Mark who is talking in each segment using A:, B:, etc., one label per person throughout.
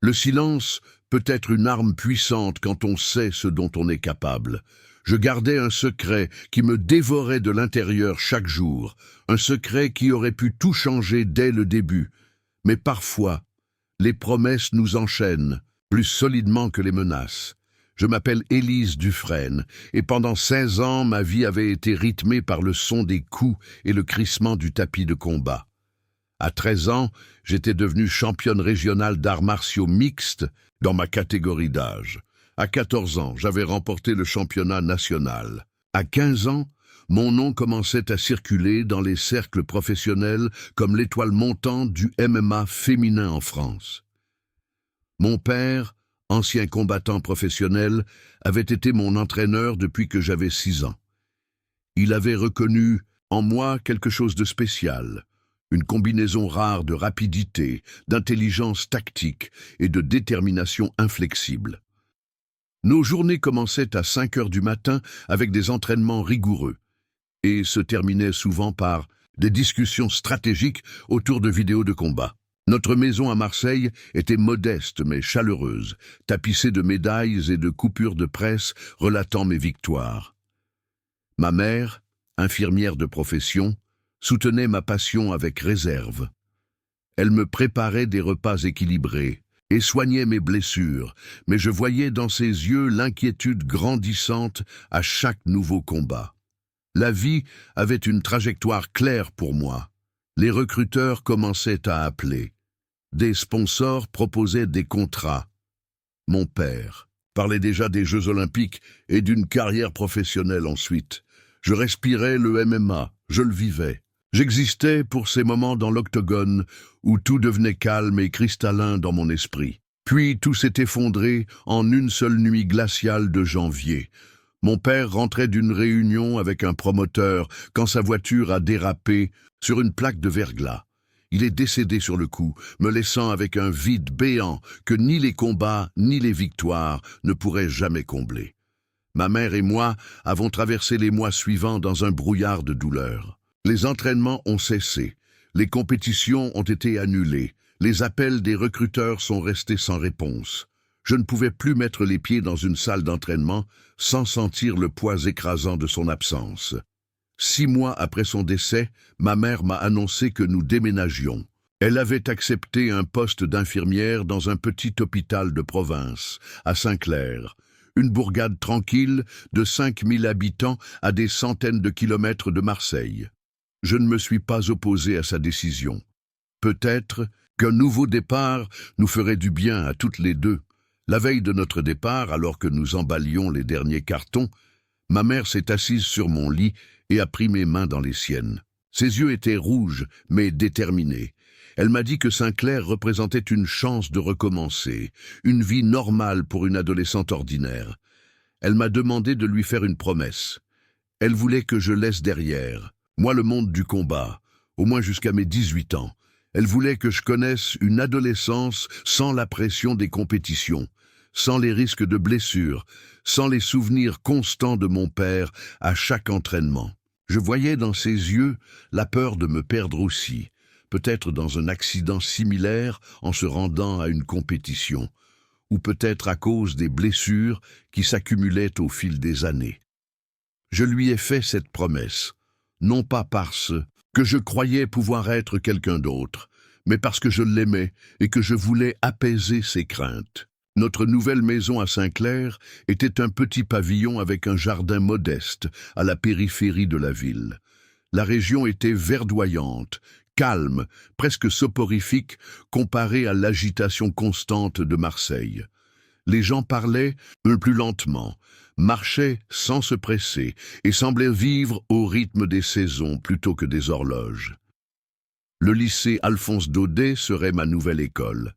A: Le silence peut être une arme puissante quand on sait ce dont on est capable. Je gardais un secret qui me dévorait de l'intérieur chaque jour, un secret qui aurait pu tout changer dès le début. Mais parfois, les promesses nous enchaînent, plus solidement que les menaces. Je m'appelle Élise Dufresne, et pendant 16 ans, ma vie avait été rythmée par le son des coups et le crissement du tapis de combat. À 13 ans, j'étais devenue championne régionale d'arts martiaux mixtes dans ma catégorie d'âge. À 14 ans, j'avais remporté le championnat national. À 15 ans, mon nom commençait à circuler dans les cercles professionnels comme l'étoile montante du MMA féminin en France. Mon père, ancien combattant professionnel, avait été mon entraîneur depuis que j'avais 6 ans. Il avait reconnu en moi quelque chose de spécial, une combinaison rare de rapidité, d'intelligence tactique et de détermination inflexible. Nos journées commençaient à 5 heures du matin avec des entraînements rigoureux et se terminaient souvent par des discussions stratégiques autour de vidéos de combat. Notre maison à Marseille était modeste mais chaleureuse, tapissée de médailles et de coupures de presse relatant mes victoires. Ma mère, infirmière de profession, soutenait ma passion avec réserve. Elle me préparait des repas équilibrés et soignait mes blessures, mais je voyais dans ses yeux l'inquiétude grandissante à chaque nouveau combat. La vie avait une trajectoire claire pour moi. Les recruteurs commençaient à appeler. Des sponsors proposaient des contrats. Mon père parlait déjà des Jeux Olympiques et d'une carrière professionnelle ensuite. Je respirais le MMA, je le vivais. J'existais pour ces moments dans l'octogone où tout devenait calme et cristallin dans mon esprit. Puis tout s'est effondré en une seule nuit glaciale de janvier. Mon père rentrait d'une réunion avec un promoteur quand sa voiture a dérapé sur une plaque de verglas. Il est décédé sur le coup, me laissant avec un vide béant que ni les combats ni les victoires ne pourraient jamais combler. Ma mère et moi avons traversé les mois suivants dans un brouillard de douleur. Les entraînements ont cessé, les compétitions ont été annulées, les appels des recruteurs sont restés sans réponse. Je ne pouvais plus mettre les pieds dans une salle d'entraînement sans sentir le poids écrasant de son absence. 6 mois après son décès, ma mère m'a annoncé que nous déménagions. Elle avait accepté un poste d'infirmière dans un petit hôpital de province, à Saint-Clair, une bourgade tranquille de 5000 habitants à des centaines de kilomètres de Marseille. Je ne me suis pas opposé à sa décision. Peut-être qu'un nouveau départ nous ferait du bien à toutes les deux. La veille de notre départ, alors que nous emballions les derniers cartons, ma mère s'est assise sur mon lit et a pris mes mains dans les siennes. Ses yeux étaient rouges, mais déterminés. Elle m'a dit que Saint-Clair représentait une chance de recommencer, une vie normale pour une adolescente ordinaire. Elle m'a demandé de lui faire une promesse. Elle voulait que je laisse derrière, moi le monde du combat, au moins jusqu'à mes 18 ans. Elle voulait que je connaisse une adolescence sans la pression des compétitions, sans les risques de blessures, sans les souvenirs constants de mon père à chaque entraînement. Je voyais dans ses yeux la peur de me perdre aussi, peut-être dans un accident similaire en se rendant à une compétition, ou peut-être à cause des blessures qui s'accumulaient au fil des années. Je lui ai fait cette promesse, non pas parce que je croyais pouvoir être quelqu'un d'autre, mais parce que je l'aimais et que je voulais apaiser ses craintes. Notre nouvelle maison à Saint-Clair était un petit pavillon avec un jardin modeste à la périphérie de la ville. La région était verdoyante, calme, presque soporifique comparée à l'agitation constante de Marseille. Les gens parlaient plus lentement, marchaient sans se presser et semblaient vivre au rythme des saisons plutôt que des horloges. Le lycée Alphonse Daudet serait ma nouvelle école.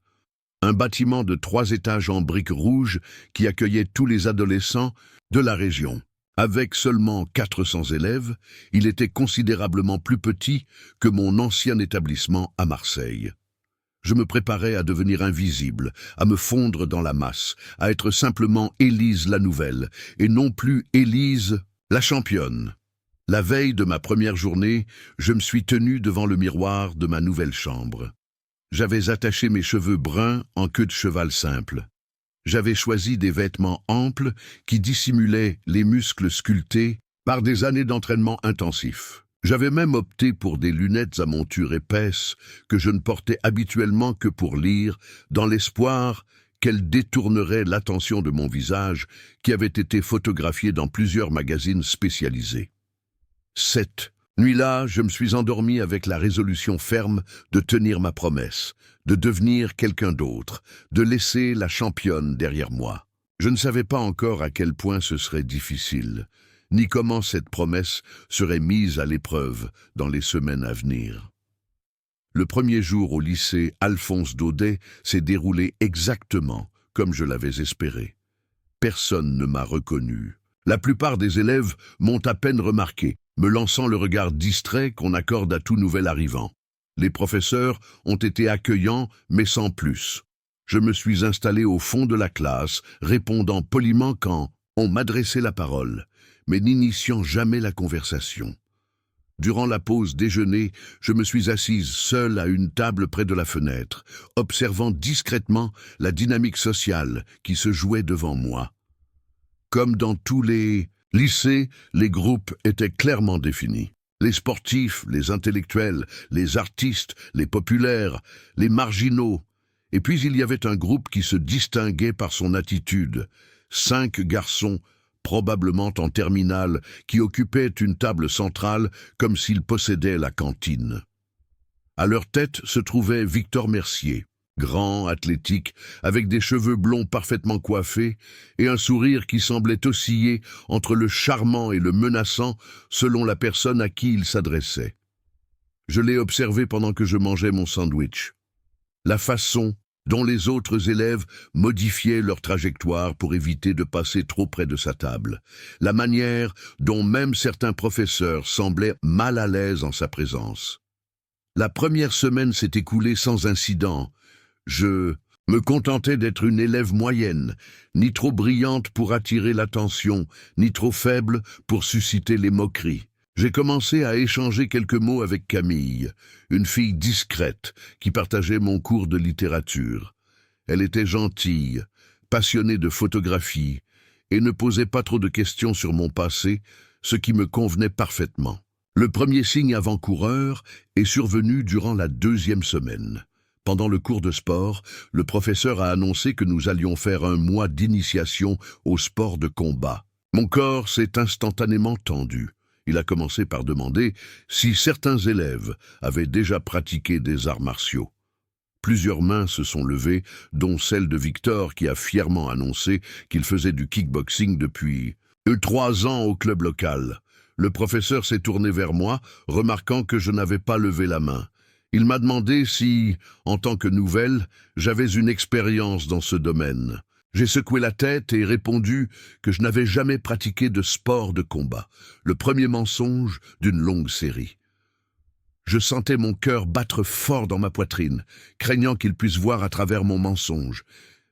A: Un bâtiment de 3 étages en briques rouges qui accueillait tous les adolescents de la région. Avec seulement 400 élèves, il était considérablement plus petit que mon ancien établissement à Marseille. Je me préparais à devenir invisible, à me fondre dans la masse, à être simplement Élise la nouvelle, et non plus Élise la championne. La veille de ma première journée, je me suis tenu devant le miroir de ma nouvelle chambre. J'avais attaché mes cheveux bruns en queue de cheval simple. J'avais choisi des vêtements amples qui dissimulaient les muscles sculptés par des années d'entraînement intensif. J'avais même opté pour des lunettes à monture épaisse que je ne portais habituellement que pour lire, dans l'espoir qu'elles détourneraient l'attention de mon visage qui avait été photographié dans plusieurs magazines spécialisés. Cette nuit-là, je me suis endormi avec la résolution ferme de tenir ma promesse, de devenir quelqu'un d'autre, de laisser la championne derrière moi. Je ne savais pas encore à quel point ce serait difficile, ni comment cette promesse serait mise à l'épreuve dans les semaines à venir. Le premier jour au lycée Alphonse Daudet s'est déroulé exactement comme je l'avais espéré. Personne ne m'a reconnu. La plupart des élèves m'ont à peine remarqué, me lançant le regard distrait qu'on accorde à tout nouvel arrivant. Les professeurs ont été accueillants, mais sans plus. Je me suis installé au fond de la classe, répondant poliment quand on m'adressait la parole, mais n'initiant jamais la conversation. Durant la pause déjeuner, je me suis assise seule à une table près de la fenêtre, observant discrètement la dynamique sociale qui se jouait devant moi. Comme dans tous les lycées, les groupes étaient clairement définis. Les sportifs, les intellectuels, les artistes, les populaires, les marginaux. Et puis il y avait un groupe qui se distinguait par son attitude. 5 garçons, probablement en terminale, qui occupaient une table centrale comme s'ils possédaient la cantine. À leur tête se trouvait Victor Mercier, grand, athlétique, avec des cheveux blonds parfaitement coiffés et un sourire qui semblait osciller entre le charmant et le menaçant selon la personne à qui il s'adressait. Je l'ai observé pendant que je mangeais mon sandwich. La façon dont les autres élèves modifiaient leur trajectoire pour éviter de passer trop près de sa table. La manière dont même certains professeurs semblaient mal à l'aise en sa présence. La première semaine s'est écoulée sans incident. Je me contentais d'être une élève moyenne, ni trop brillante pour attirer l'attention, ni trop faible pour susciter les moqueries. J'ai commencé à échanger quelques mots avec Camille, une fille discrète qui partageait mon cours de littérature. Elle était gentille, passionnée de photographie et ne posait pas trop de questions sur mon passé, ce qui me convenait parfaitement. Le premier signe avant-coureur est survenu durant la 2e semaine. Pendant le cours de sport, le professeur a annoncé que nous allions faire un mois d'initiation au sport de combat. Mon corps s'est instantanément tendu. Il a commencé par demander si certains élèves avaient déjà pratiqué des arts martiaux. Plusieurs mains se sont levées, dont celle de Victor qui a fièrement annoncé qu'il faisait du kickboxing depuis 3 ans au club local. Le professeur s'est tourné vers moi, remarquant que je n'avais pas levé la main. Il m'a demandé si, en tant que nouvelle, j'avais une expérience dans ce domaine. J'ai secoué la tête et répondu que je n'avais jamais pratiqué de sport de combat, le premier mensonge d'une longue série. Je sentais mon cœur battre fort dans ma poitrine, craignant qu'il puisse voir à travers mon mensonge,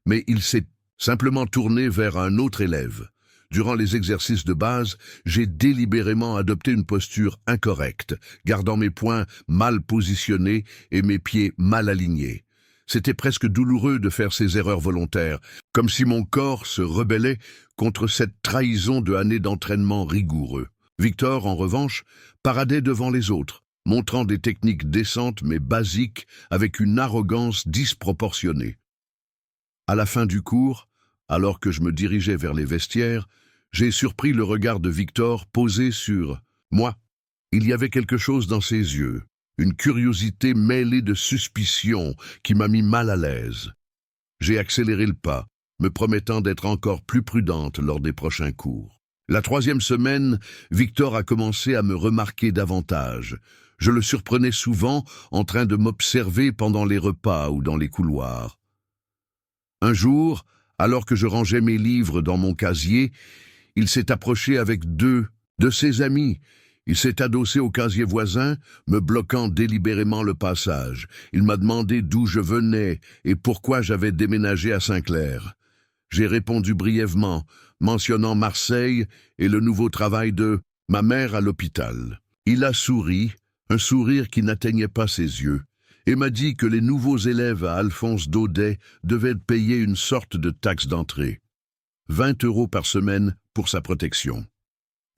A: mais il s'est simplement tourné vers un autre élève. Durant les exercices de base, j'ai délibérément adopté une posture incorrecte, gardant mes poings mal positionnés et mes pieds mal alignés. C'était presque douloureux de faire ces erreurs volontaires, comme si mon corps se rebellait contre cette trahison de années d'entraînement rigoureux. Victor, en revanche, paradait devant les autres, montrant des techniques décentes mais basiques avec une arrogance disproportionnée. À la fin du cours, alors que je me dirigeais vers les vestiaires, j'ai surpris le regard de Victor posé sur moi. Il y avait quelque chose dans ses yeux. Une curiosité mêlée de suspicion qui m'a mis mal à l'aise. J'ai accéléré le pas, me promettant d'être encore plus prudente lors des prochains cours. La 3e semaine, Victor a commencé à me remarquer davantage. Je le surprenais souvent en train de m'observer pendant les repas ou dans les couloirs. Un jour, alors que je rangeais mes livres dans mon casier, il s'est approché avec 2 de ses amis. Il s'est adossé au casier voisin, me bloquant délibérément le passage. Il m'a demandé d'où je venais et pourquoi j'avais déménagé à Saint-Clair. J'ai répondu brièvement, mentionnant Marseille et le nouveau travail de ma mère à l'hôpital. Il a souri, un sourire qui n'atteignait pas ses yeux, et m'a dit que les nouveaux élèves à Alphonse Daudet devaient payer une sorte de taxe d'entrée. 20 € par semaine pour sa protection.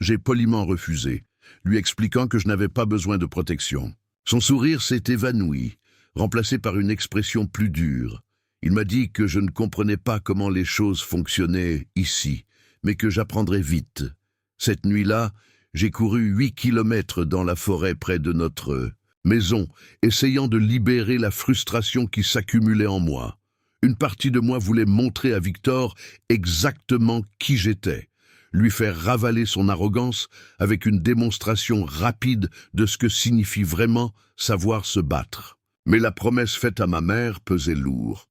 A: J'ai poliment refusé, lui expliquant que je n'avais pas besoin de protection. Son sourire s'est évanoui, remplacé par une expression plus dure. Il m'a dit que je ne comprenais pas comment les choses fonctionnaient ici, mais que j'apprendrais vite. Cette nuit-là, j'ai couru 8 kilomètres dans la forêt près de notre maison, essayant de libérer la frustration qui s'accumulait en moi. Une partie de moi voulait montrer à Victor exactement qui j'étais, lui faire ravaler son arrogance avec une démonstration rapide de ce que signifie vraiment savoir se battre. Mais la promesse faite à ma mère pesait lourd.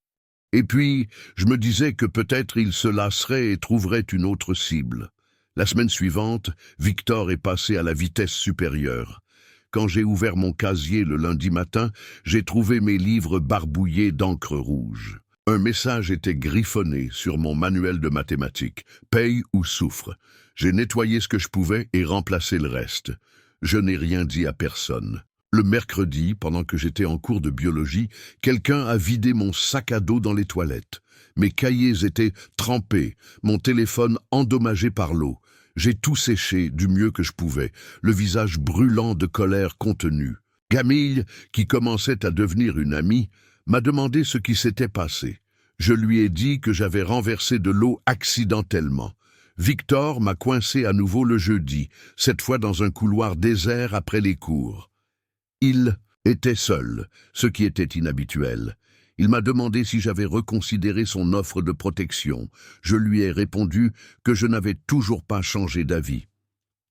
A: Et puis, je me disais que peut-être il se lasserait et trouverait une autre cible. La semaine suivante, Victor est passé à la vitesse supérieure. Quand j'ai ouvert mon casier le lundi matin, j'ai trouvé mes livres barbouillés d'encre rouge. Un message était griffonné sur mon manuel de mathématiques. Paye ou souffre. J'ai nettoyé ce que je pouvais et remplacé le reste. Je n'ai rien dit à personne. Le mercredi, pendant que j'étais en cours de biologie, quelqu'un a vidé mon sac à dos dans les toilettes. Mes cahiers étaient trempés, mon téléphone endommagé par l'eau. J'ai tout séché du mieux que je pouvais, le visage brûlant de colère contenue. Camille, qui commençait à devenir une amie, m'a demandé ce qui s'était passé. Je lui ai dit que j'avais renversé de l'eau accidentellement. Victor m'a coincé à nouveau le jeudi, cette fois dans un couloir désert après les cours. Il était seul, ce qui était inhabituel. Il m'a demandé si j'avais reconsidéré son offre de protection. Je lui ai répondu que je n'avais toujours pas changé d'avis.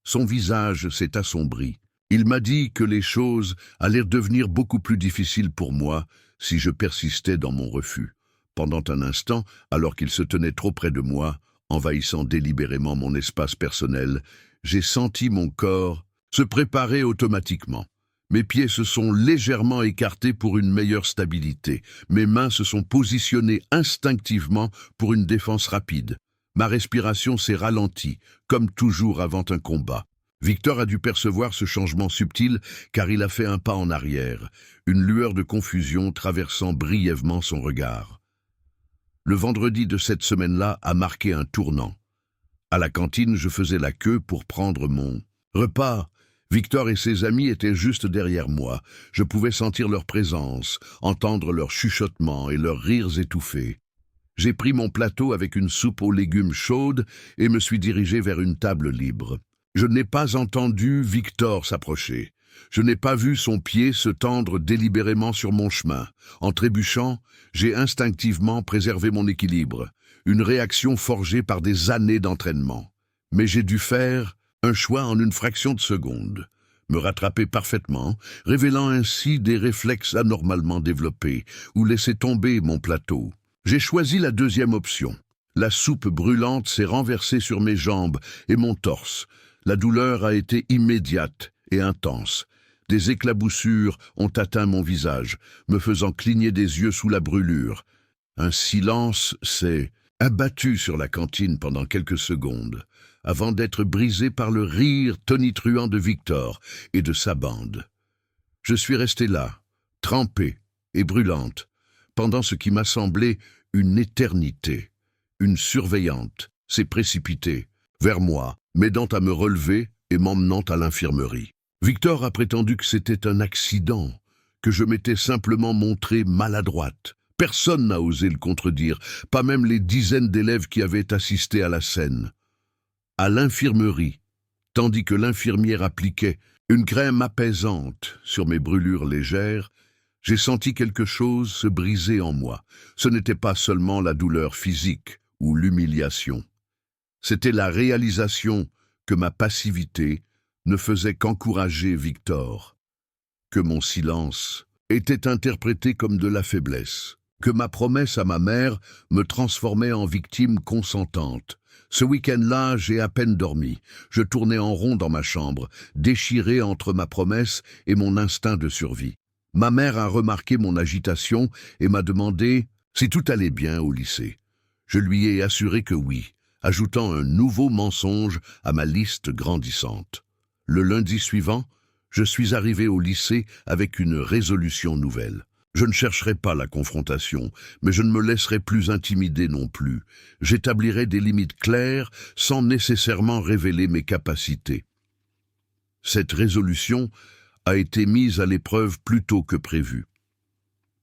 A: Son visage s'est assombri. Il m'a dit que les choses allaient devenir beaucoup plus difficiles pour moi si je persistais dans mon refus. Pendant un instant, alors qu'il se tenait trop près de moi, envahissant délibérément mon espace personnel, j'ai senti mon corps se préparer automatiquement. Mes pieds se sont légèrement écartés pour une meilleure stabilité. Mes mains se sont positionnées instinctivement pour une défense rapide. Ma respiration s'est ralentie, comme toujours avant un combat. Victor a dû percevoir ce changement subtil car il a fait un pas en arrière, une lueur de confusion traversant brièvement son regard. Le vendredi de cette semaine-là a marqué un tournant. À la cantine, je faisais la queue pour prendre mon repas. Victor et ses amis étaient juste derrière moi. Je pouvais sentir leur présence, entendre leurs chuchotements et leurs rires étouffés. J'ai pris mon plateau avec une soupe aux légumes chaude et me suis dirigé vers une table libre. Je n'ai pas entendu Victor s'approcher. Je n'ai pas vu son pied se tendre délibérément sur mon chemin. En trébuchant, j'ai instinctivement préservé mon équilibre, une réaction forgée par des années d'entraînement. Mais j'ai dû faire un choix en une fraction de seconde, me rattraper parfaitement, révélant ainsi des réflexes anormalement développés, ou laisser tomber mon plateau. J'ai choisi la deuxième option. La soupe brûlante s'est renversée sur mes jambes et mon torse. La douleur a été immédiate et intense. Des éclaboussures ont atteint mon visage, me faisant cligner des yeux sous la brûlure. Un silence s'est abattu sur la cantine pendant quelques secondes, avant d'être brisé par le rire tonitruant de Victor et de sa bande. Je suis restée là, trempée et brûlante, pendant ce qui m'a semblé une éternité. Une surveillante s'est précipitée vers moi, m'aidant à me relever et m'emmenant à l'infirmerie. Victor a prétendu que c'était un accident, que je m'étais simplement montrée maladroite. Personne n'a osé le contredire, pas même les dizaines d'élèves qui avaient assisté à la scène. À l'infirmerie, tandis que l'infirmière appliquait une crème apaisante sur mes brûlures légères, j'ai senti quelque chose se briser en moi. Ce n'était pas seulement la douleur physique ou l'humiliation. C'était la réalisation que ma passivité ne faisait qu'encourager Victor, que mon silence était interprété comme de la faiblesse, que ma promesse à ma mère me transformait en victime consentante. Ce week-end-là, j'ai à peine dormi. Je tournais en rond dans ma chambre, déchiré entre ma promesse et mon instinct de survie. Ma mère a remarqué mon agitation et m'a demandé si tout allait bien au lycée. Je lui ai assuré que oui, ajoutant un nouveau mensonge à ma liste grandissante. Le lundi suivant, je suis arrivé au lycée avec une résolution nouvelle. Je ne chercherai pas la confrontation, mais je ne me laisserai plus intimider non plus. J'établirai des limites claires sans nécessairement révéler mes capacités. Cette résolution a été mise à l'épreuve plus tôt que prévu.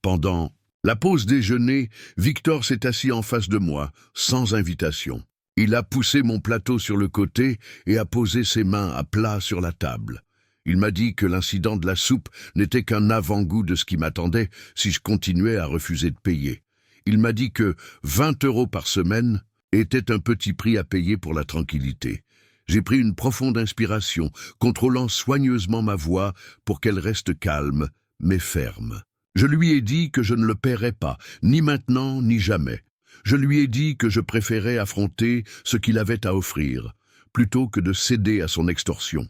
A: Pendant la pause déjeuner, Victor s'est assis en face de moi, sans invitation. Il a poussé mon plateau sur le côté et a posé ses mains à plat sur la table. Il m'a dit que l'incident de la soupe n'était qu'un avant-goût de ce qui m'attendait si je continuais à refuser de payer. Il m'a dit que 20 € par semaine était un petit prix à payer pour la tranquillité. J'ai pris une profonde inspiration, contrôlant soigneusement ma voix pour qu'elle reste calme, mais ferme. Je lui ai dit que je ne le paierais pas, ni maintenant, ni jamais. Je lui ai dit que je préférais affronter ce qu'il avait à offrir, plutôt que de céder à son extorsion.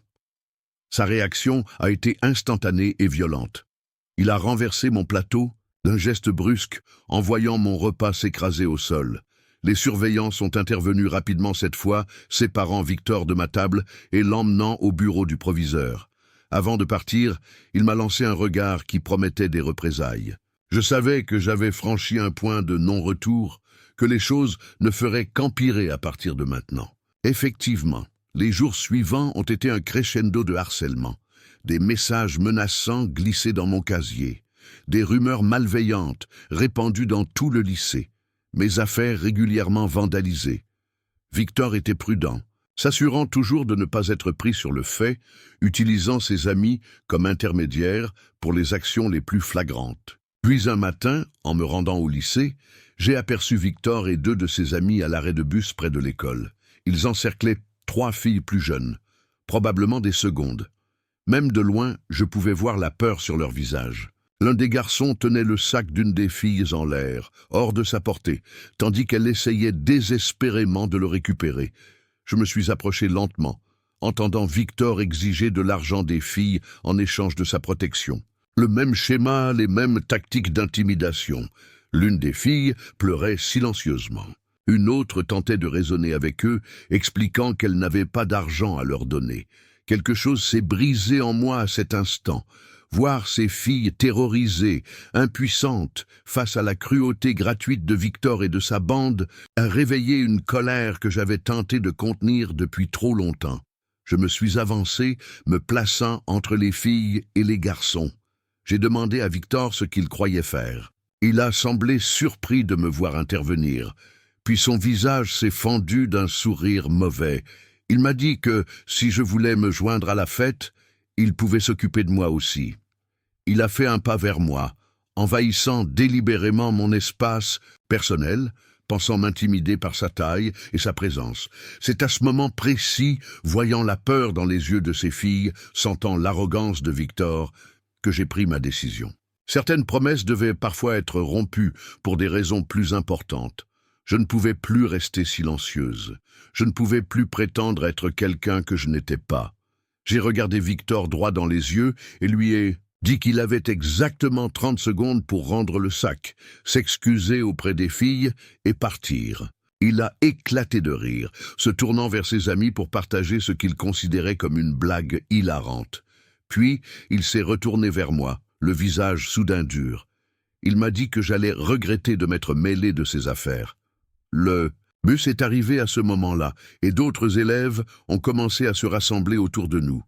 A: Sa réaction a été instantanée et violente. Il a renversé mon plateau d'un geste brusque en voyant mon repas s'écraser au sol. Les surveillants sont intervenus rapidement cette fois, séparant Victor de ma table et l'emmenant au bureau du proviseur. Avant de partir, il m'a lancé un regard qui promettait des représailles. Je savais que j'avais franchi un point de non-retour, que les choses ne feraient qu'empirer à partir de maintenant. Effectivement, les jours suivants ont été un crescendo de harcèlement. Des messages menaçants glissés dans mon casier. Des rumeurs malveillantes répandues dans tout le lycée. Mes affaires régulièrement vandalisées. Victor était prudent, s'assurant toujours de ne pas être pris sur le fait, utilisant ses amis comme intermédiaires pour les actions les plus flagrantes. Puis un matin, en me rendant au lycée, j'ai aperçu Victor et 2 de ses amis à l'arrêt de bus près de l'école. Ils encerclaient 3 filles plus jeunes, probablement des secondes. Même de loin, je pouvais voir la peur sur leur visage. L'un des garçons tenait le sac d'une des filles en l'air, hors de sa portée, tandis qu'elle essayait désespérément de le récupérer. Je me suis approché lentement, entendant Victor exiger de l'argent des filles en échange de sa protection. Le même schéma, les mêmes tactiques d'intimidation. L'une des filles pleurait silencieusement. Une autre tentait de raisonner avec eux, expliquant qu'elle n'avait pas d'argent à leur donner. Quelque chose s'est brisé en moi à cet instant. Voir ces filles terrorisées, impuissantes, face à la cruauté gratuite de Victor et de sa bande, a réveillé une colère que j'avais tenté de contenir depuis trop longtemps. Je me suis avancé, me plaçant entre les filles et les garçons. J'ai demandé à Victor ce qu'il croyait faire. Il a semblé surpris de me voir intervenir, puis son visage s'est fendu d'un sourire mauvais. Il m'a dit que, si je voulais me joindre à la fête, il pouvait s'occuper de moi aussi. Il a fait un pas vers moi, envahissant délibérément mon espace personnel, pensant m'intimider par sa taille et sa présence. C'est à ce moment précis, voyant la peur dans les yeux de ses filles, sentant l'arrogance de Victor, que j'ai pris ma décision. Certaines promesses devaient parfois être rompues pour des raisons plus importantes. Je ne pouvais plus rester silencieuse. Je ne pouvais plus prétendre être quelqu'un que je n'étais pas. J'ai regardé Victor droit dans les yeux et lui ai dit qu'il avait exactement 30 secondes pour rendre le sac, s'excuser auprès des filles et partir. Il a éclaté de rire, se tournant vers ses amis pour partager ce qu'il considérait comme une blague hilarante. Puis, il s'est retourné vers moi, le visage soudain dur. Il m'a dit que j'allais regretter de m'être mêlé de ses affaires. Le bus est arrivé à ce moment-là, et d'autres élèves ont commencé à se rassembler autour de nous.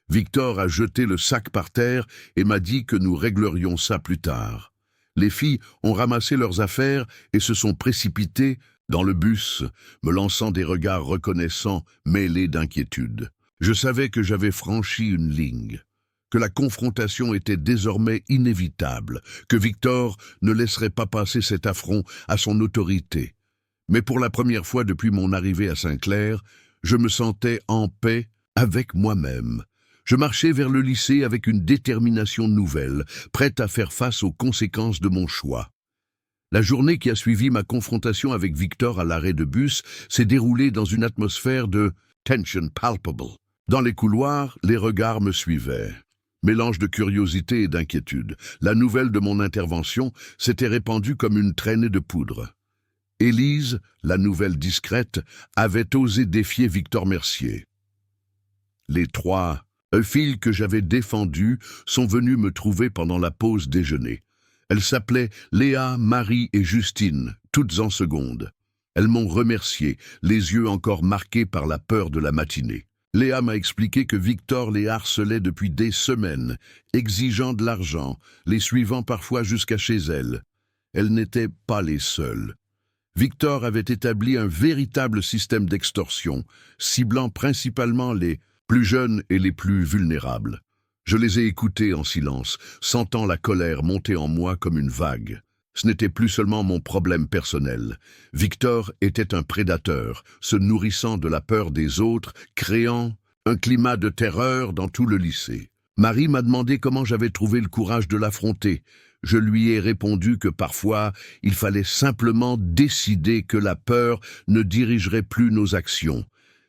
A: Victor a jeté le sac par terre et m'a dit que nous réglerions ça plus tard. Les filles ont ramassé leurs affaires et se sont précipitées dans le bus, me lançant des regards reconnaissants mêlés d'inquiétude. Je savais que j'avais franchi une ligne, que la confrontation était désormais inévitable, que Victor ne laisserait pas passer cet affront à son autorité. Mais pour la première fois depuis mon arrivée à Saint-Clair, je me sentais en paix avec moi-même. Je marchais vers le lycée avec une détermination nouvelle, prête à faire face aux conséquences de mon choix. La journée qui a suivi ma confrontation avec Victor à l'arrêt de bus s'est déroulée dans une atmosphère de tension palpable. Dans les couloirs, les regards me suivaient. Mélange de curiosité et d'inquiétude. La nouvelle de mon intervention s'était répandue comme une traînée de poudre. Élise, la nouvelle discrète, avait osé défier Victor Mercier. Les 3 filles que j'avais défendues sont venues me trouver pendant la pause déjeuner. Elles s'appelaient Léa, Marie et Justine, toutes en seconde. Elles m'ont remercié, les yeux encore marqués par la peur de la matinée. Léa m'a expliqué que Victor les harcelait depuis des semaines, exigeant de l'argent, les suivant parfois jusqu'à chez elle. Elles n'étaient pas les seules. Victor avait établi un véritable système d'extorsion, ciblant principalement les plus jeunes et les plus vulnérables. Je les ai écoutés en silence, sentant la colère monter en moi comme une vague. Ce n'était plus seulement mon problème personnel. Victor était un prédateur, se nourrissant de la peur des autres, créant un climat de terreur dans tout le lycée. Marie m'a demandé comment j'avais trouvé le courage de l'affronter. Je lui ai répondu que parfois, il fallait simplement décider que la peur ne dirigerait plus nos actions.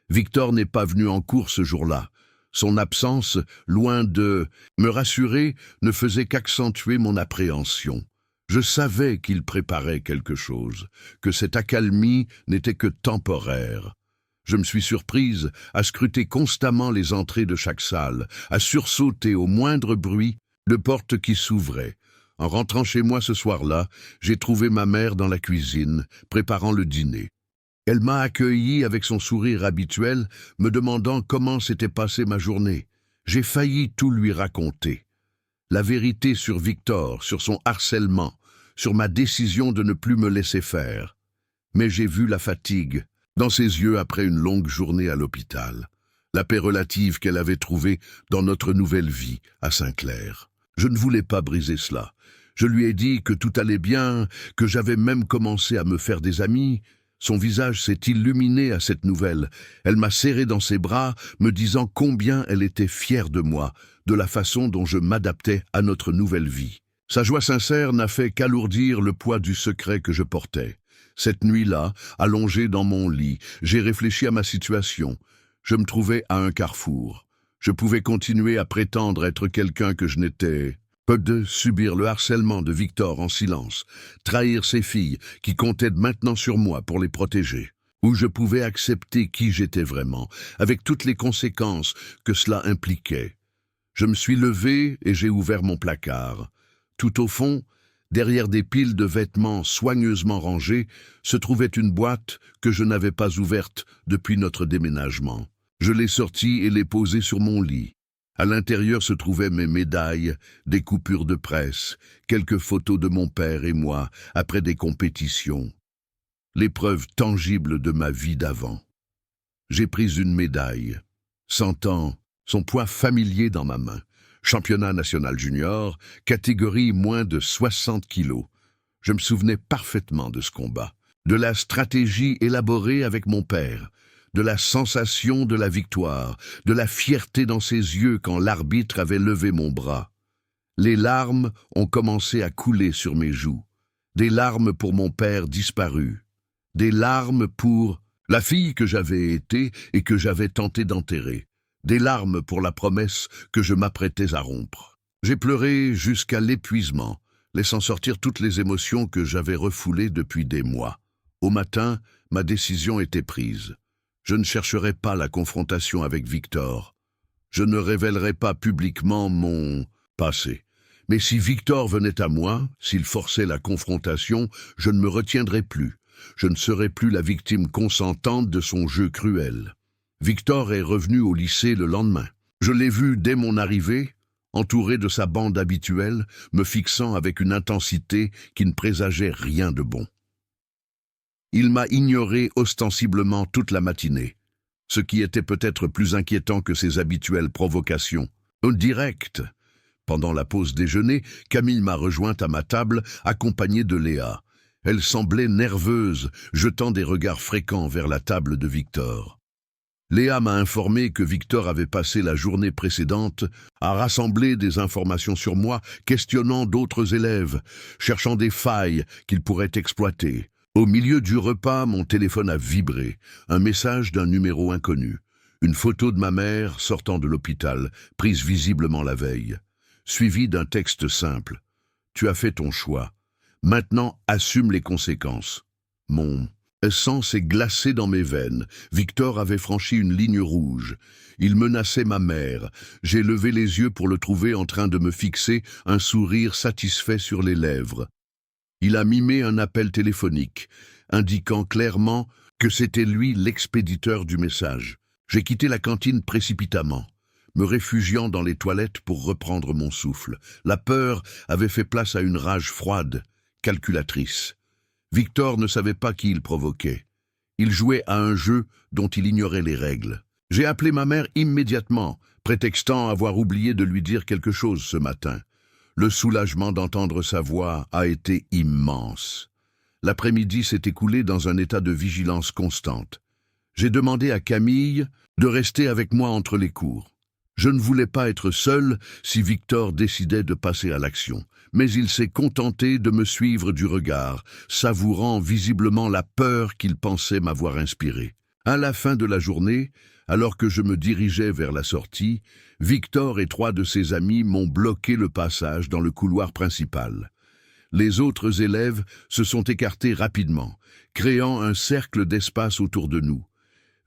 A: Victor n'est pas venu en cours ce jour-là. Son absence, loin de me rassurer, ne faisait qu'accentuer mon appréhension. Je savais qu'il préparait quelque chose, que cette accalmie n'était que temporaire. Je me suis surprise à scruter constamment les entrées de chaque salle, à sursauter au moindre bruit de portes qui s'ouvraient. En rentrant chez moi ce soir-là, j'ai trouvé ma mère dans la cuisine, préparant le dîner. Elle m'a accueilli avec son sourire habituel, me demandant comment s'était passée ma journée. J'ai failli tout lui raconter. La vérité sur Victor, sur son harcèlement, sur ma décision de ne plus me laisser faire. Mais j'ai vu la fatigue dans ses yeux après une longue journée à l'hôpital, la paix relative qu'elle avait trouvée dans notre nouvelle vie à Saint-Clair. Je ne voulais pas briser cela. Je lui ai dit que tout allait bien, que j'avais même commencé à me faire des amis. Son visage s'est illuminé à cette nouvelle. Elle m'a serré dans ses bras, me disant combien elle était fière de moi, de la façon dont je m'adaptais à notre nouvelle vie. Sa joie sincère n'a fait qu'alourdir le poids du secret que je portais. Cette nuit-là, allongé dans mon lit, j'ai réfléchi à ma situation. Je me trouvais à un carrefour. Je pouvais continuer à prétendre être quelqu'un que je n'étais. Peu de subir le harcèlement de Victor en silence, trahir ses filles qui comptaient maintenant sur moi pour les protéger. Ou je pouvais accepter qui j'étais vraiment, avec toutes les conséquences que cela impliquait. Je me suis levé et j'ai ouvert mon placard. Tout au fond, derrière des piles de vêtements soigneusement rangés, se trouvait une boîte que je n'avais pas ouverte depuis notre déménagement. Je l'ai sortie et l'ai posée sur mon lit. À l'intérieur se trouvaient mes médailles, des coupures de presse, quelques photos de mon père et moi après des compétitions. Les preuves tangibles de ma vie d'avant. J'ai pris une médaille, sentant son poids familier dans ma main. Championnat national junior, catégorie moins de 60 kilos. Je me souvenais parfaitement de ce combat, de la stratégie élaborée avec mon père, de la sensation de la victoire, de la fierté dans ses yeux quand l'arbitre avait levé mon bras. Les larmes ont commencé à couler sur mes joues, des larmes pour mon père disparu, des larmes pour la fille que j'avais été et que j'avais tenté d'enterrer, des larmes pour la promesse que je m'apprêtais à rompre. J'ai pleuré jusqu'à l'épuisement, laissant sortir toutes les émotions que j'avais refoulées depuis des mois. Au matin, ma décision était prise. Je ne chercherai pas la confrontation avec Victor. Je ne révélerai pas publiquement mon passé. Mais si Victor venait à moi, s'il forçait la confrontation, je ne me retiendrai plus. Je ne serai plus la victime consentante de son jeu cruel. Victor est revenu au lycée le lendemain. Je l'ai vu dès mon arrivée, entouré de sa bande habituelle, me fixant avec une intensité qui ne présageait rien de bon. Il m'a ignoré ostensiblement toute la matinée, ce qui était peut-être plus inquiétant que ses habituelles provocations. Direct. Pendant la pause déjeuner, Camille m'a rejointe à ma table, accompagnée de Léa. Elle semblait nerveuse, jetant des regards fréquents vers la table de Victor. Léa m'a informé que Victor avait passé la journée précédente à rassembler des informations sur moi, questionnant d'autres élèves, cherchant des failles qu'il pourrait exploiter. Au milieu du repas, mon téléphone a vibré, un message d'un numéro inconnu. Une photo de ma mère sortant de l'hôpital, prise visiblement la veille, suivie d'un texte simple. « Tu as fait ton choix. Maintenant, assume les conséquences. » Mon Sang s'est glacé dans mes veines. Victor avait franchi une ligne rouge. Il menaçait ma mère. J'ai levé les yeux pour le trouver en train de me fixer, un sourire satisfait sur les lèvres. Il a mimé un appel téléphonique, indiquant clairement que c'était lui l'expéditeur du message. J'ai quitté la cantine précipitamment, me réfugiant dans les toilettes pour reprendre mon souffle. La peur avait fait place à une rage froide, calculatrice. Victor ne savait pas qui il provoquait. Il jouait à un jeu dont il ignorait les règles. J'ai appelé ma mère immédiatement, prétextant avoir oublié de lui dire quelque chose ce matin. Le soulagement d'entendre sa voix a été immense. L'après-midi s'est écoulé dans un état de vigilance constante. J'ai demandé à Camille de rester avec moi entre les cours. Je ne voulais pas être seul si Victor décidait de passer à l'action, mais il s'est contenté de me suivre du regard, savourant visiblement la peur qu'il pensait m'avoir inspirée. À la fin de la journée, alors que je me dirigeais vers la sortie, Victor et 3 de ses amis m'ont bloqué le passage dans le couloir principal. Les autres élèves se sont écartés rapidement, créant un cercle d'espace autour de nous.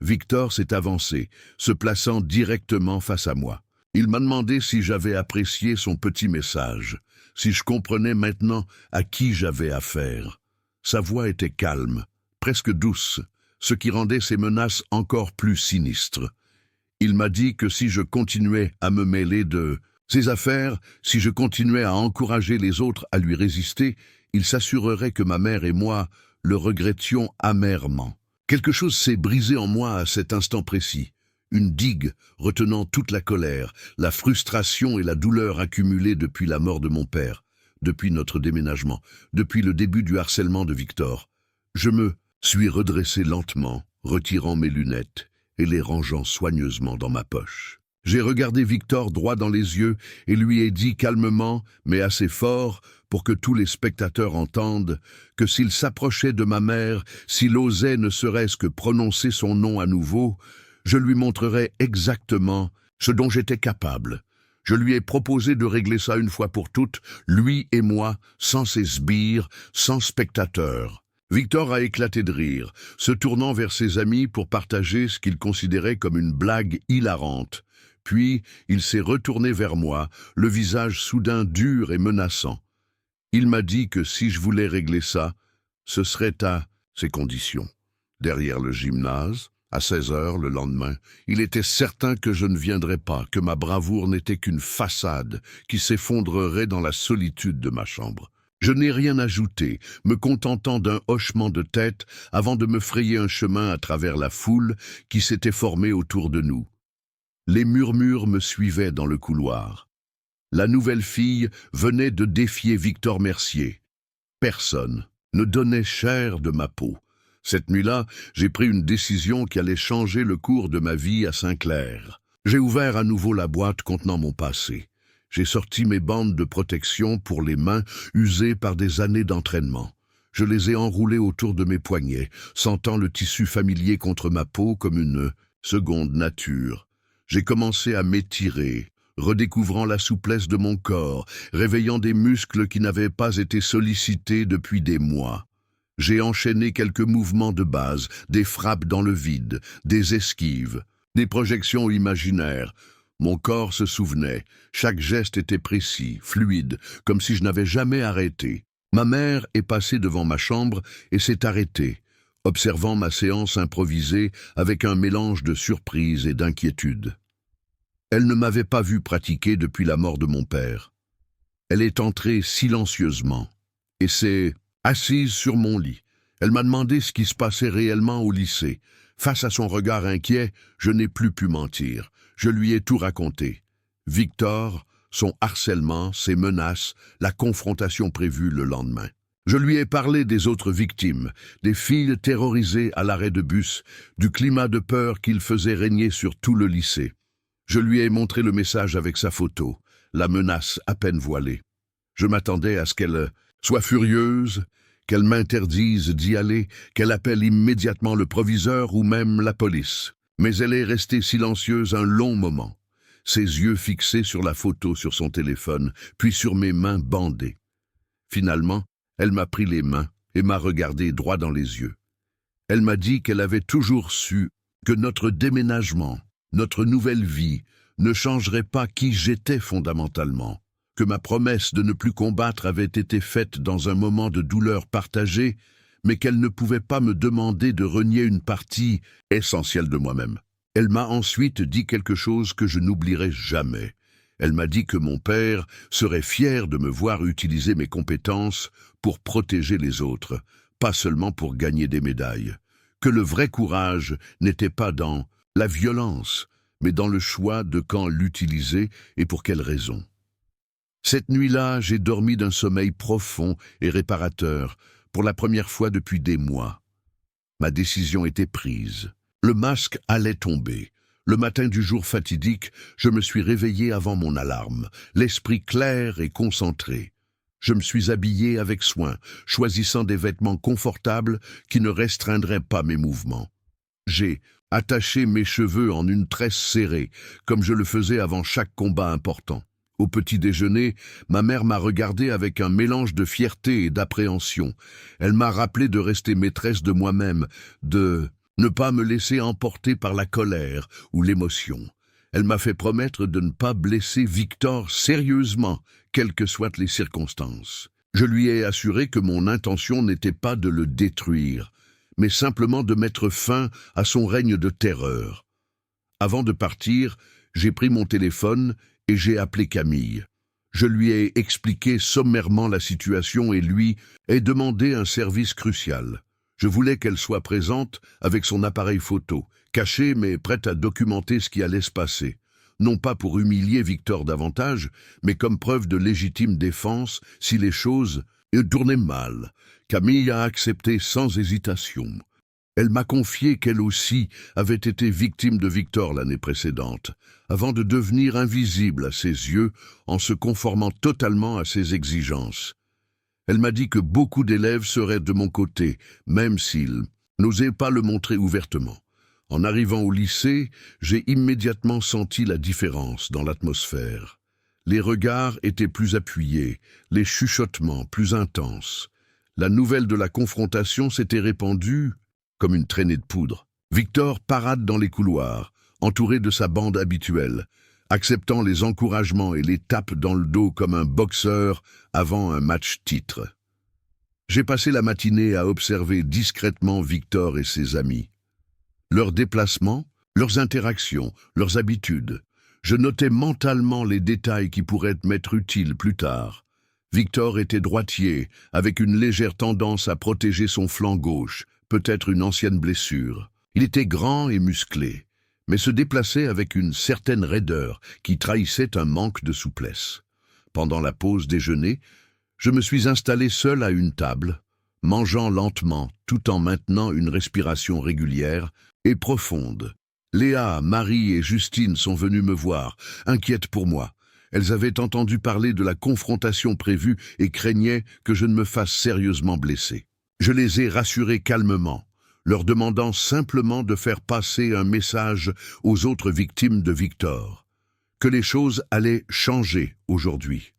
A: Victor s'est avancé, se plaçant directement face à moi. Il m'a demandé si j'avais apprécié son petit message, si je comprenais maintenant à qui j'avais affaire. Sa voix était calme, presque douce, ce qui rendait ses menaces encore plus sinistres. Il m'a dit que si je continuais à me mêler de ses affaires, si je continuais à encourager les autres à lui résister, il s'assurerait que ma mère et moi le regrettions amèrement. Quelque chose s'est brisé en moi à cet instant précis. Une digue retenant toute la colère, la frustration et la douleur accumulées depuis la mort de mon père, depuis notre déménagement, depuis le début du harcèlement de Victor. Je me suis redressé lentement, retirant mes lunettes et les rangeant soigneusement dans ma poche. J'ai regardé Victor droit dans les yeux et lui ai dit calmement, mais assez fort, pour que tous les spectateurs entendent, que s'il s'approchait de ma mère, s'il osait ne serait-ce que prononcer son nom à nouveau, je lui montrerais exactement ce dont j'étais capable. Je lui ai proposé de régler ça une fois pour toutes, lui et moi, sans ses sbires, sans spectateurs. Victor a éclaté de rire, se tournant vers ses amis pour partager ce qu'il considérait comme une blague hilarante. Puis, il s'est retourné vers moi, le visage soudain dur et menaçant. Il m'a dit que si je voulais régler ça, ce serait à ses conditions. Derrière le gymnase, à 16h le lendemain, il était certain que je ne viendrais pas, que ma bravoure n'était qu'une façade qui s'effondrerait dans la solitude de ma chambre. Je n'ai rien ajouté, me contentant d'un hochement de tête avant de me frayer un chemin à travers la foule qui s'était formée autour de nous. Les murmures me suivaient dans le couloir. La nouvelle fille venait de défier Victor Mercier. Personne ne donnait chair de ma peau. Cette nuit-là, j'ai pris une décision qui allait changer le cours de ma vie à Saint-Clair. J'ai ouvert à nouveau la boîte contenant mon passé. J'ai sorti mes bandes de protection pour les mains usées par des années d'entraînement. Je les ai enroulées autour de mes poignets, sentant le tissu familier contre ma peau comme une seconde nature. J'ai commencé à m'étirer, redécouvrant la souplesse de mon corps, réveillant des muscles qui n'avaient pas été sollicités depuis des mois. J'ai enchaîné quelques mouvements de base, des frappes dans le vide, des esquives, des projections imaginaires. Mon corps se souvenait, chaque geste était précis, fluide, comme si je n'avais jamais arrêté. Ma mère est passée devant ma chambre et s'est arrêtée, observant ma séance improvisée avec un mélange de surprise et d'inquiétude. Elle ne m'avait pas vu pratiquer depuis la mort de mon père. Elle est entrée silencieusement et s'est assise sur mon lit. Elle m'a demandé ce qui se passait réellement au lycée. Face à son regard inquiet, je n'ai plus pu mentir. Je lui ai tout raconté. Victor, son harcèlement, ses menaces, la confrontation prévue le lendemain. Je lui ai parlé des autres victimes, des filles terrorisées à l'arrêt de bus, du climat de peur qu'il faisait régner sur tout le lycée. Je lui ai montré le message avec sa photo, la menace à peine voilée. Je m'attendais à ce qu'elle soit furieuse, qu'elle m'interdise d'y aller, qu'elle appelle immédiatement le proviseur ou même la police. Mais elle est restée silencieuse un long moment, ses yeux fixés sur la photo sur son téléphone, puis sur mes mains bandées. Finalement, elle m'a pris les mains et m'a regardé droit dans les yeux. Elle m'a dit qu'elle avait toujours su que notre déménagement, notre nouvelle vie, ne changerait pas qui j'étais fondamentalement, que ma promesse de ne plus combattre avait été faite dans un moment de douleur partagée, mais qu'elle ne pouvait pas me demander de renier une partie essentielle de moi-même. Elle m'a ensuite dit quelque chose que je n'oublierai jamais. Elle m'a dit que mon père serait fier de me voir utiliser mes compétences pour protéger les autres, pas seulement pour gagner des médailles. Que le vrai courage n'était pas dans la violence, mais dans le choix de quand l'utiliser et pour quelle raison. Cette nuit-là, j'ai dormi d'un sommeil profond et réparateur, pour la première fois depuis des mois. Ma décision était prise. Le masque allait tomber. Le matin du jour fatidique, je me suis réveillé avant mon alarme, l'esprit clair et concentré. Je me suis habillé avec soin, choisissant des vêtements confortables qui ne restreindraient pas mes mouvements. J'ai attaché mes cheveux en une tresse serrée, comme je le faisais avant chaque combat important. Au petit déjeuner, ma mère m'a regardé avec un mélange de fierté et d'appréhension. Elle m'a rappelé de rester maîtresse de moi-même, de ne pas me laisser emporter par la colère ou l'émotion. Elle m'a fait promettre de ne pas blesser Victor sérieusement, quelles que soient les circonstances. Je lui ai assuré que mon intention n'était pas de le détruire, mais simplement de mettre fin à son règne de terreur. Avant de partir, j'ai pris mon téléphone et j'ai appelé Camille. Je lui ai expliqué sommairement la situation et lui ai demandé un service crucial. Je voulais qu'elle soit présente avec son appareil photo, cachée mais prête à documenter ce qui allait se passer. Non pas pour humilier Victor davantage, mais comme preuve de légitime défense si les choses tournaient mal. Camille a accepté sans hésitation. Elle m'a confié qu'elle aussi avait été victime de Victor l'année précédente, avant de devenir invisible à ses yeux en se conformant totalement à ses exigences. Elle m'a dit que beaucoup d'élèves seraient de mon côté, même s'ils n'osaient pas le montrer ouvertement. En arrivant au lycée, j'ai immédiatement senti la différence dans l'atmosphère. Les regards étaient plus appuyés, les chuchotements plus intenses. La nouvelle de la confrontation s'était répandue comme une traînée de poudre. Victor parade dans les couloirs, entouré de sa bande habituelle, acceptant les encouragements et les tapes dans le dos comme un boxeur avant un match titre. J'ai passé la matinée à observer discrètement Victor et ses amis. Leurs déplacements, leurs interactions, leurs habitudes. Je notais mentalement les détails qui pourraient m'être utiles plus tard. Victor était droitier, avec une légère tendance à protéger son flanc gauche, peut-être une ancienne blessure. Il était grand et musclé, mais se déplaçait avec une certaine raideur qui trahissait un manque de souplesse. Pendant la pause déjeuner, je me suis installé seul à une table, mangeant lentement tout en maintenant une respiration régulière et profonde. Léa, Marie et Justine sont venues me voir, inquiètes pour moi. Elles avaient entendu parler de la confrontation prévue et craignaient que je ne me fasse sérieusement blesser. Je les ai rassurées calmement, leur demandant simplement de faire passer un message aux autres victimes de Victor, que les choses allaient changer aujourd'hui.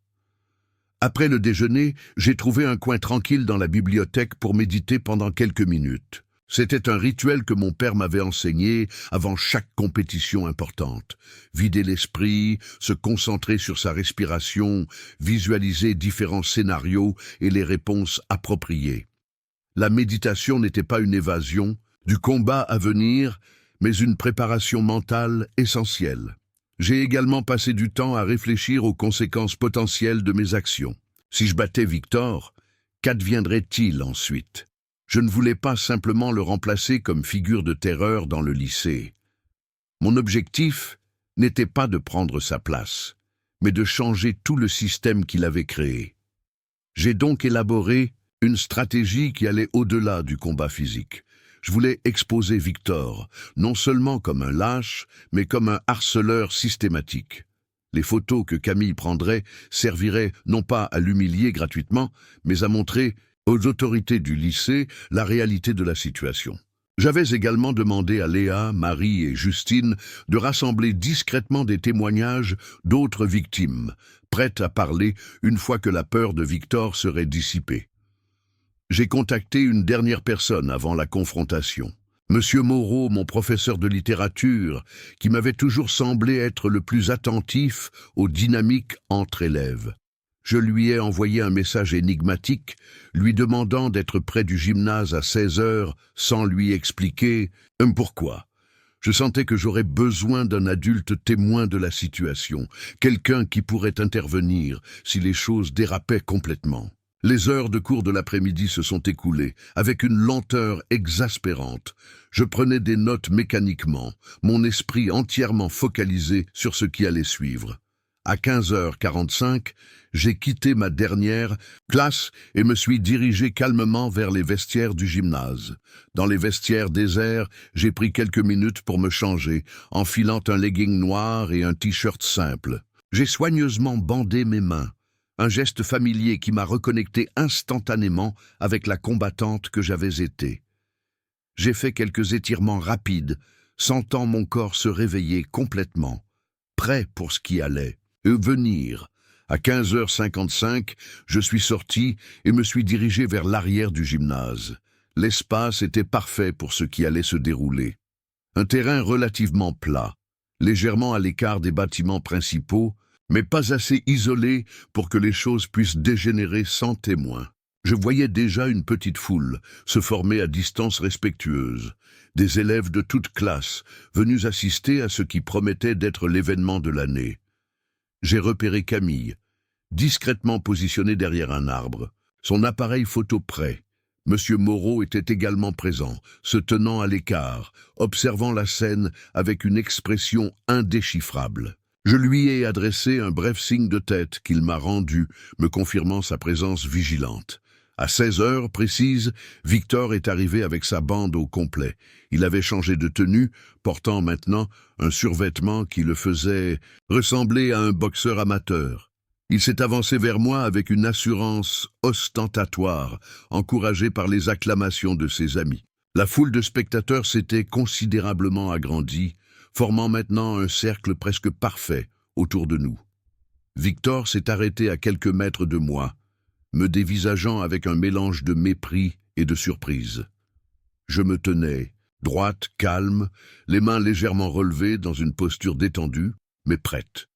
A: Après le déjeuner, j'ai trouvé un coin tranquille dans la bibliothèque pour méditer pendant quelques minutes. C'était un rituel que mon père m'avait enseigné avant chaque compétition importante. Vider l'esprit, se concentrer sur sa respiration, visualiser différents scénarios et les réponses appropriées. La méditation n'était pas une évasion du combat à venir, mais une préparation mentale essentielle. J'ai également passé du temps à réfléchir aux conséquences potentielles de mes actions. Si je battais Victor, qu'adviendrait-il ensuite ? Je ne voulais pas simplement le remplacer comme figure de terreur dans le lycée. Mon objectif n'était pas de prendre sa place, mais de changer tout le système qu'il avait créé. J'ai donc élaboré une stratégie qui allait au-delà du combat physique. Je voulais exposer Victor, non seulement comme un lâche, mais comme un harceleur systématique. Les photos que Camille prendrait serviraient non pas à l'humilier gratuitement, mais à montrer aux autorités du lycée la réalité de la situation. J'avais également demandé à Léa, Marie et Justine de rassembler discrètement des témoignages d'autres victimes, prêtes à parler une fois que la peur de Victor serait dissipée. J'ai contacté une dernière personne avant la confrontation. Monsieur Moreau, mon professeur de littérature, qui m'avait toujours semblé être le plus attentif aux dynamiques entre élèves. Je lui ai envoyé un message énigmatique, lui demandant d'être près du gymnase à 16 heures, sans lui expliquer pourquoi. Je sentais que j'aurais besoin d'un adulte témoin de la situation, quelqu'un qui pourrait intervenir si les choses dérapaient complètement. Les heures de cours de l'après-midi se sont écoulées, avec une lenteur exaspérante. Je prenais des notes mécaniquement, mon esprit entièrement focalisé sur ce qui allait suivre. À 15h45, j'ai quitté ma dernière classe et me suis dirigé calmement vers les vestiaires du gymnase. Dans les vestiaires déserts, j'ai pris quelques minutes pour me changer, enfilant un legging noir et un t-shirt simple. J'ai soigneusement bandé mes mains. Un geste familier qui m'a reconnecté instantanément avec la combattante que j'avais été. J'ai fait quelques étirements rapides, sentant mon corps se réveiller complètement, prêt pour ce qui allait venir. À 15h55, je suis sorti et me suis dirigé vers l'arrière du gymnase. L'espace était parfait pour ce qui allait se dérouler. Un terrain relativement plat, légèrement à l'écart des bâtiments principaux, mais pas assez isolé pour que les choses puissent dégénérer sans témoin. Je voyais déjà une petite foule se former à distance respectueuse, des élèves de toute classe venus assister à ce qui promettait d'être l'événement de l'année. J'ai repéré Camille, discrètement positionnée derrière un arbre, son appareil photo prêt. Monsieur Moreau était également présent, se tenant à l'écart, observant la scène avec une expression indéchiffrable. Je lui ai adressé un bref signe de tête qu'il m'a rendu, me confirmant sa présence vigilante. À 16 heures précises, Victor est arrivé avec sa bande au complet. Il avait changé de tenue, portant maintenant un survêtement qui le faisait ressembler à un boxeur amateur. Il s'est avancé vers moi avec une assurance ostentatoire, encouragé par les acclamations de ses amis. La foule de spectateurs s'était considérablement agrandie, formant maintenant un cercle presque parfait autour de nous. Victor s'est arrêté à quelques mètres de moi, me dévisageant avec un mélange de mépris et de surprise. Je me tenais, droite, calme, les mains légèrement relevées dans une posture détendue, mais prête.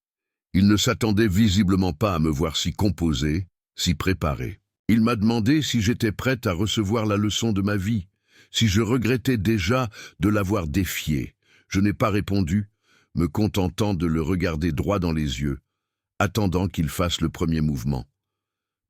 A: Il ne s'attendait visiblement pas à me voir si composé, si préparé. Il m'a demandé si j'étais prête à recevoir la leçon de ma vie, si je regrettais déjà de l'avoir défié. Je n'ai pas répondu, me contentant de le regarder droit dans les yeux, attendant qu'il fasse le premier mouvement.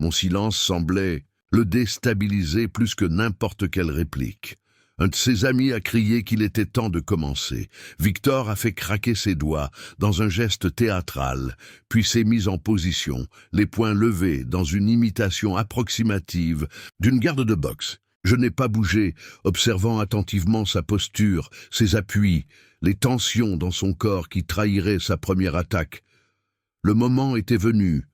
A: Mon silence semblait le déstabiliser plus que n'importe quelle réplique. Un de ses amis a crié qu'il était temps de commencer. Victor a fait craquer ses doigts dans un geste théâtral, puis s'est mis en position, les poings levés dans une imitation approximative d'une garde de boxe. Je n'ai pas bougé, observant attentivement sa posture, ses appuis, les tensions dans son corps qui trahiraient sa première attaque. Le moment était venu.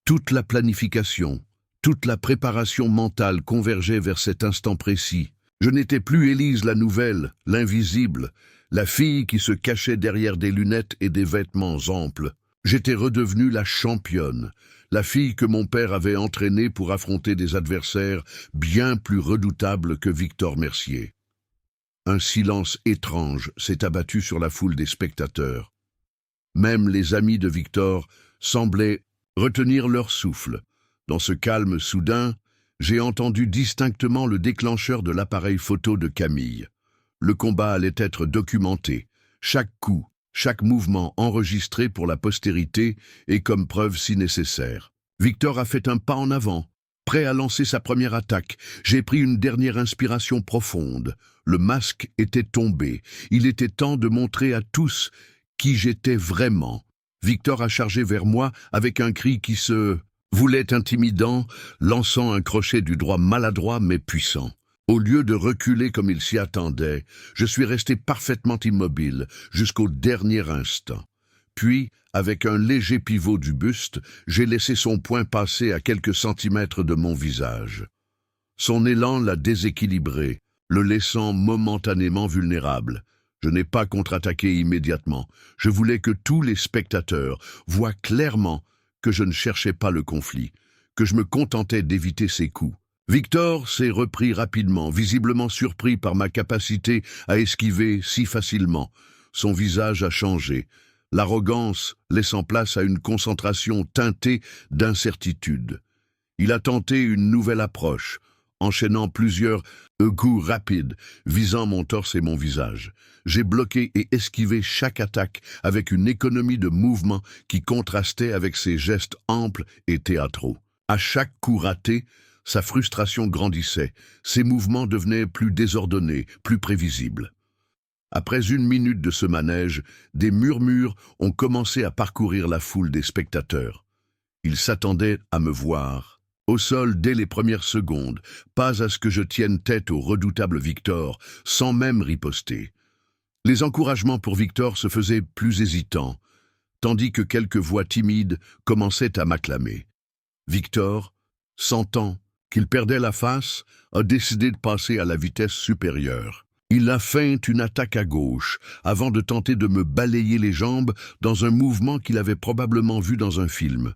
A: Toute la planification, toute la préparation mentale convergeait vers cet instant précis. Je n'étais plus Élise la nouvelle, l'invisible, la fille qui se cachait derrière des lunettes et des vêtements amples. J'étais redevenue la championne, la fille que mon père avait entraînée pour affronter des adversaires bien plus redoutables que Victor Mercier. Un silence étrange s'est abattu sur la foule des spectateurs. Même les amis de Victor semblaient retenir leur souffle. Dans ce calme soudain, j'ai entendu distinctement le déclencheur de l'appareil photo de Camille. Le combat allait être documenté, chaque coup, chaque mouvement enregistré pour la postérité et comme preuve si nécessaire. Victor a fait un pas en avant, prêt à lancer sa première attaque. J'ai pris une dernière inspiration profonde. Le masque était tombé. Il était temps de montrer à tous qui j'étais vraiment. Victor a chargé vers moi avec un cri qui se voulait intimidant, lançant un crochet du droit maladroit mais puissant. Au lieu de reculer comme il s'y attendait, je suis resté parfaitement immobile jusqu'au dernier instant. Puis, avec un léger pivot du buste, j'ai laissé son poing passer à quelques centimètres de mon visage. Son élan l'a déséquilibré, le laissant momentanément vulnérable. Je n'ai pas contre-attaqué immédiatement. Je voulais que tous les spectateurs voient clairement que je ne cherchais pas le conflit, que je me contentais d'éviter ses coups. Victor s'est repris rapidement, visiblement surpris par ma capacité à esquiver si facilement. Son visage a changé, l'arrogance laissant place à une concentration teintée d'incertitude. Il a tenté une nouvelle approche, enchaînant plusieurs coups rapides visant mon torse et mon visage. J'ai bloqué et esquivé chaque attaque avec une économie de mouvement qui contrastait avec ses gestes amples et théâtraux. À chaque coup raté, sa frustration grandissait, ses mouvements devenaient plus désordonnés, plus prévisibles. Après 1 minute de ce manège, des murmures ont commencé à parcourir la foule des spectateurs. Ils s'attendaient à me voir. Au sol dès les premières secondes, pas à ce que je tienne tête au redoutable Victor, sans même riposter. Les encouragements pour Victor se faisaient plus hésitants, tandis que quelques voix timides commençaient à m'acclamer. Victor, sentant qu'il perdait la face, a décidé de passer à la vitesse supérieure. Il a feint une attaque à gauche, avant de tenter de me balayer les jambes dans un mouvement qu'il avait probablement vu dans un film.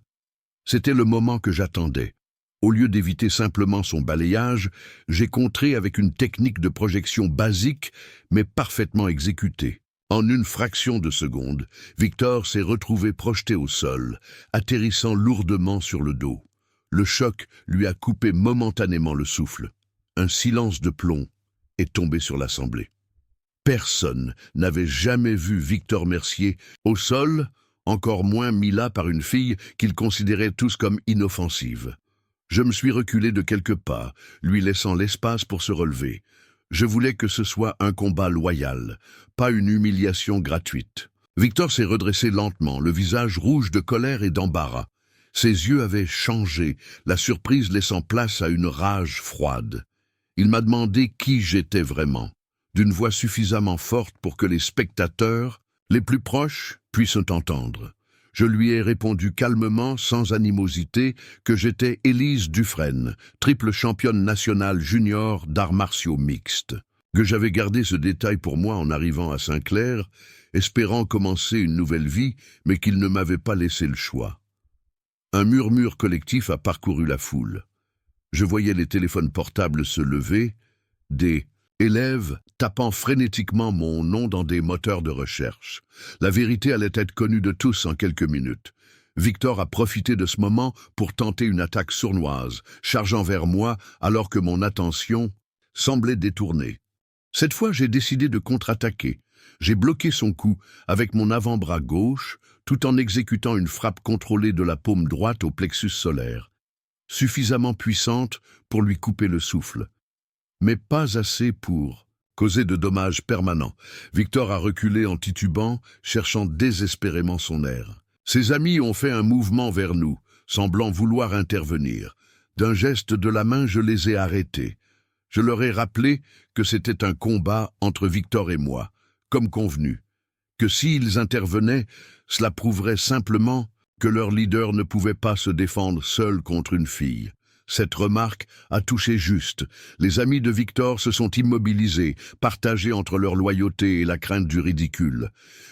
A: C'était le moment que j'attendais. Au lieu d'éviter simplement son balayage, j'ai contré avec une technique de projection basique, mais parfaitement exécutée. En une fraction de seconde, Victor s'est retrouvé projeté au sol, atterrissant lourdement sur le dos. Le choc lui a coupé momentanément le souffle. Un silence de plomb est tombé sur l'assemblée. Personne n'avait jamais vu Victor Mercier au sol, encore moins mis là par une fille qu'ils considéraient tous comme inoffensive. Je me suis reculé de quelques pas, lui laissant l'espace pour se relever. Je voulais que ce soit un combat loyal, pas une humiliation gratuite. Victor s'est redressé lentement, le visage rouge de colère et d'embarras. Ses yeux avaient changé, la surprise laissant place à une rage froide. Il m'a demandé qui j'étais vraiment, d'une voix suffisamment forte pour que les spectateurs, les plus proches, puissent entendre. Je lui ai répondu calmement, sans animosité, que j'étais Élise Dufresne, triple championne nationale junior d'arts martiaux mixtes. Que j'avais gardé ce détail pour moi en arrivant à Saint-Clair, espérant commencer une nouvelle vie, mais qu'il ne m'avait pas laissé le choix. Un murmure collectif a parcouru la foule. Je voyais les téléphones portables se lever, des élèves tapant frénétiquement mon nom dans des moteurs de recherche. La vérité allait être connue de tous en quelques minutes. Victor a profité de ce moment pour tenter une attaque sournoise, chargeant vers moi alors que mon attention semblait détournée. Cette fois, j'ai décidé de contre-attaquer. J'ai bloqué son coup avec mon avant-bras gauche, tout en exécutant une frappe contrôlée de la paume droite au plexus solaire, suffisamment puissante pour lui couper le souffle, mais pas assez pour causer de dommages permanents. Victor a reculé en titubant, cherchant désespérément son air. Ses amis ont fait un mouvement vers nous, semblant vouloir intervenir. D'un geste de la main, je les ai arrêtés. Je leur ai rappelé que c'était un combat entre Victor et moi, comme convenu, que s'ils intervenaient, cela prouverait simplement que leur leader ne pouvait pas se défendre seul contre une fille. Cette remarque a touché juste. Les amis de Victor se sont immobilisés, partagés entre leur loyauté et la crainte du ridicule.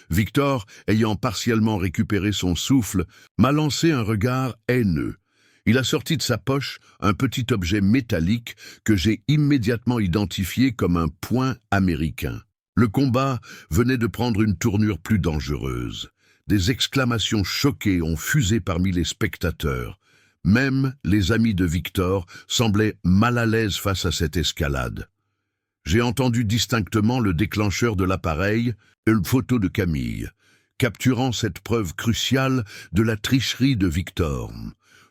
A: Victor, ayant partiellement récupéré son souffle, m'a lancé un regard haineux. Il a sorti de sa poche un petit objet métallique que j'ai immédiatement identifié comme un poing américain. Le combat venait de prendre une tournure plus dangereuse. Des exclamations choquées ont fusé parmi les spectateurs. Même les amis de Victor semblaient mal à l'aise face à cette escalade. J'ai entendu distinctement le déclencheur de l'appareil, une photo de Camille, capturant cette preuve cruciale de la tricherie de Victor.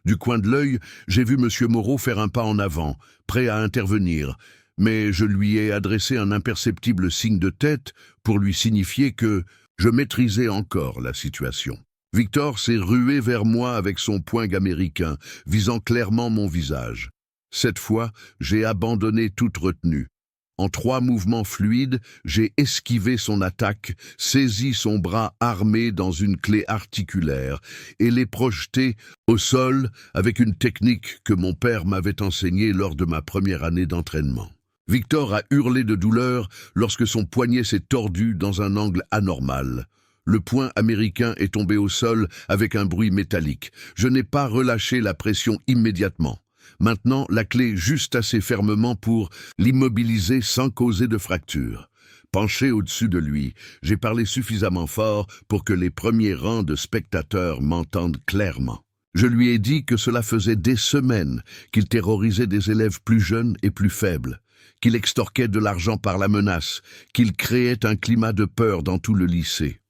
A: Du coin de l'œil, j'ai vu M. Moreau faire un pas en avant, prêt à intervenir, mais je lui ai adressé un imperceptible signe de tête pour lui signifier que je maîtrisais encore la situation. Victor s'est rué vers moi avec son poing américain, visant clairement mon visage. Cette fois, j'ai abandonné toute retenue. En 3 mouvements fluides, j'ai esquivé son attaque, saisi son bras armé dans une clé articulaire et l'ai projeté au sol avec une technique que mon père m'avait enseignée lors de ma première année d'entraînement. Victor a hurlé de douleur lorsque son poignet s'est tordu dans un angle anormal. Le poing américain est tombé au sol avec un bruit métallique. Je n'ai pas relâché la pression immédiatement. Maintenant, la clé juste assez fermement pour l'immobiliser sans causer de fracture. Penché au-dessus de lui, j'ai parlé suffisamment fort pour que les premiers rangs de spectateurs m'entendent clairement. Je lui ai dit que cela faisait des semaines qu'il terrorisait des élèves plus jeunes et plus faibles, qu'il extorquait de l'argent par la menace, qu'il créait un climat de peur dans tout le lycée.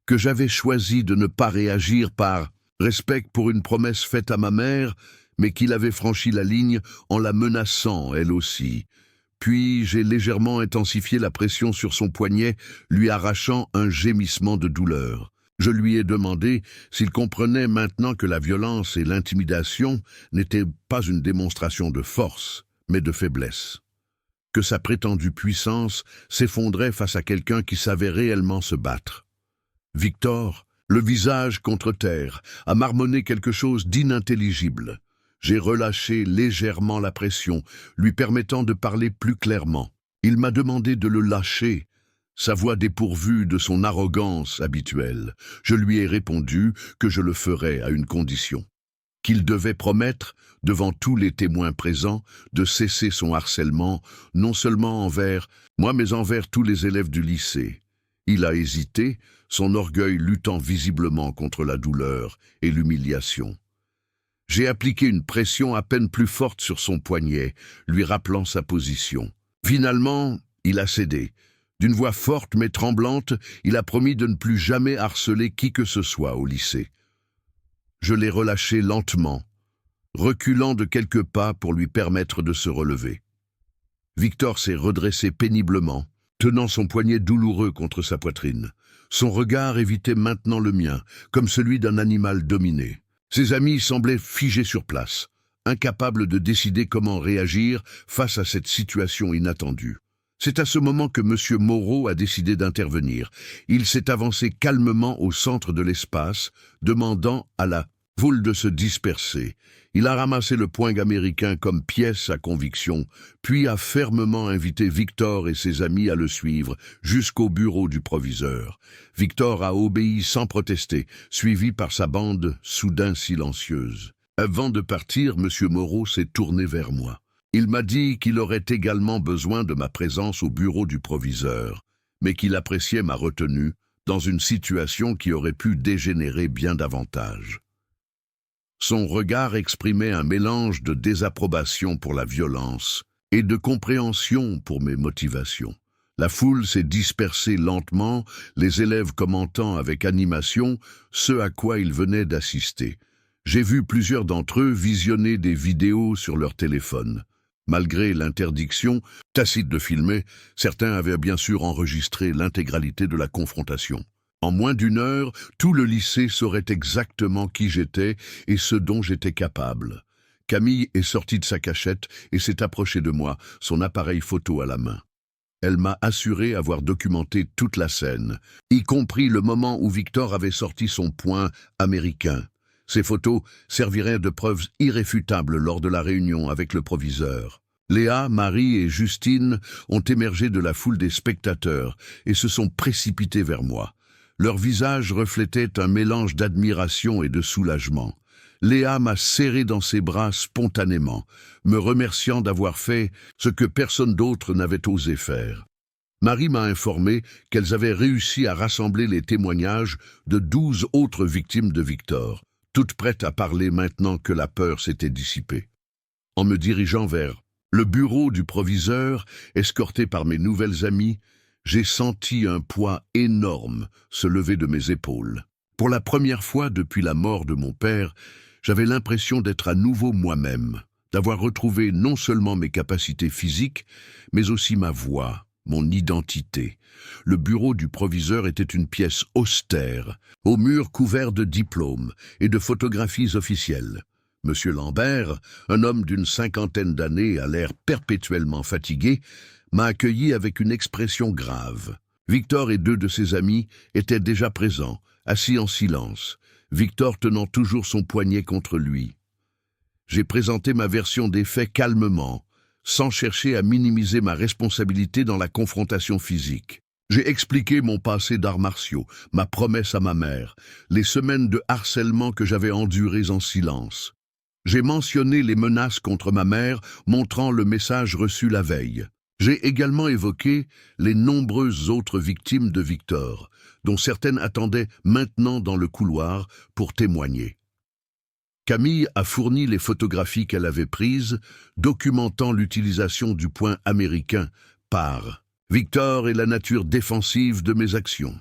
A: Que j'avais choisi de ne pas réagir par respect pour une promesse faite à ma mère, mais qu'il avait franchi la ligne en la menaçant elle aussi. Puis j'ai légèrement intensifié la pression sur son poignet, lui arrachant un gémissement de douleur. Je lui ai demandé s'il comprenait maintenant que la violence et l'intimidation n'étaient pas une démonstration de force, mais de faiblesse. Que sa prétendue puissance s'effondrait face à quelqu'un qui savait réellement se battre. Victor, le visage contre terre, a marmonné quelque chose d'inintelligible. J'ai relâché légèrement la pression, lui permettant de parler plus clairement. Il m'a demandé de le lâcher, sa voix dépourvue de son arrogance habituelle. Je lui ai répondu que je le ferais à une condition. Qu'il devait promettre, devant tous les témoins présents, de cesser son harcèlement, non seulement envers moi, mais envers tous les élèves du lycée. Il a hésité, son orgueil luttant visiblement contre la douleur et l'humiliation. J'ai appliqué une pression à peine plus forte sur son poignet, lui rappelant sa position. Finalement, il a cédé. D'une voix forte mais tremblante, il a promis de ne plus jamais harceler qui que ce soit au lycée. Je l'ai relâché lentement, reculant de quelques pas pour lui permettre de se relever. Victor s'est redressé péniblement, tenant son poignet douloureux contre sa poitrine. Son regard évitait maintenant le mien, comme celui d'un animal dominé. Ses amis semblaient figés sur place, incapables de décider comment réagir face à cette situation inattendue. C'est à ce moment que M. Moreau a décidé d'intervenir. Il s'est avancé calmement au centre de l'espace, demandant à la foule de se disperser. Il a ramassé le poing américain comme pièce à conviction, puis a fermement invité Victor et ses amis à le suivre jusqu'au bureau du proviseur. Victor a obéi sans protester, suivi par sa bande soudain silencieuse. Avant de partir, M. Moreau s'est tourné vers moi. Il m'a dit qu'il aurait également besoin de ma présence au bureau du proviseur, mais qu'il appréciait ma retenue dans une situation qui aurait pu dégénérer bien davantage. Son regard exprimait un mélange de désapprobation pour la violence et de compréhension pour mes motivations. La foule s'est dispersée lentement, les élèves commentant avec animation ce à quoi ils venaient d'assister. J'ai vu plusieurs d'entre eux visionner des vidéos sur leur téléphone. Malgré l'interdiction tacite de filmer, certains avaient bien sûr enregistré l'intégralité de la confrontation. En moins d'une heure, tout le lycée saurait exactement qui j'étais et ce dont j'étais capable. Camille est sortie de sa cachette et s'est approchée de moi, son appareil photo à la main. Elle m'a assuré avoir documenté toute la scène, y compris le moment où Victor avait sorti son poing américain. Ces photos serviraient de preuves irréfutables lors de la réunion avec le proviseur. Léa, Marie et Justine ont émergé de la foule des spectateurs et se sont précipités vers moi. Leurs visages reflétaient un mélange d'admiration et de soulagement. Léa m'a serré dans ses bras spontanément, me remerciant d'avoir fait ce que personne d'autre n'avait osé faire. Marie m'a informé qu'elles avaient réussi à rassembler les témoignages de 12 autres victimes de Victor, toutes prêtes à parler maintenant que la peur s'était dissipée. En me dirigeant vers le bureau du proviseur, escorté par mes nouvelles amies, j'ai senti un poids énorme se lever de mes épaules. Pour la première fois depuis la mort de mon père, j'avais l'impression d'être à nouveau moi-même, d'avoir retrouvé non seulement mes capacités physiques, mais aussi ma voix, mon identité. Le bureau du proviseur était une pièce austère, aux murs couverts de diplômes et de photographies officielles. Monsieur Lambert, un homme d'une 50aine d'années à l'air perpétuellement fatigué, m'a accueilli avec une expression grave. Victor et 2 de ses amis étaient déjà présents, assis en silence, Victor tenant toujours son poignet contre lui. J'ai présenté ma version des faits calmement, sans chercher à minimiser ma responsabilité dans la confrontation physique. J'ai expliqué mon passé d'arts martiaux, ma promesse à ma mère, les semaines de harcèlement que j'avais endurées en silence. J'ai mentionné les menaces contre ma mère, montrant le message reçu la veille. J'ai également évoqué les nombreuses autres victimes de Victor, dont certaines attendaient maintenant dans le couloir pour témoigner. Camille a fourni les photographies qu'elle avait prises, documentant l'utilisation du point américain par Victor et la nature défensive de mes actions.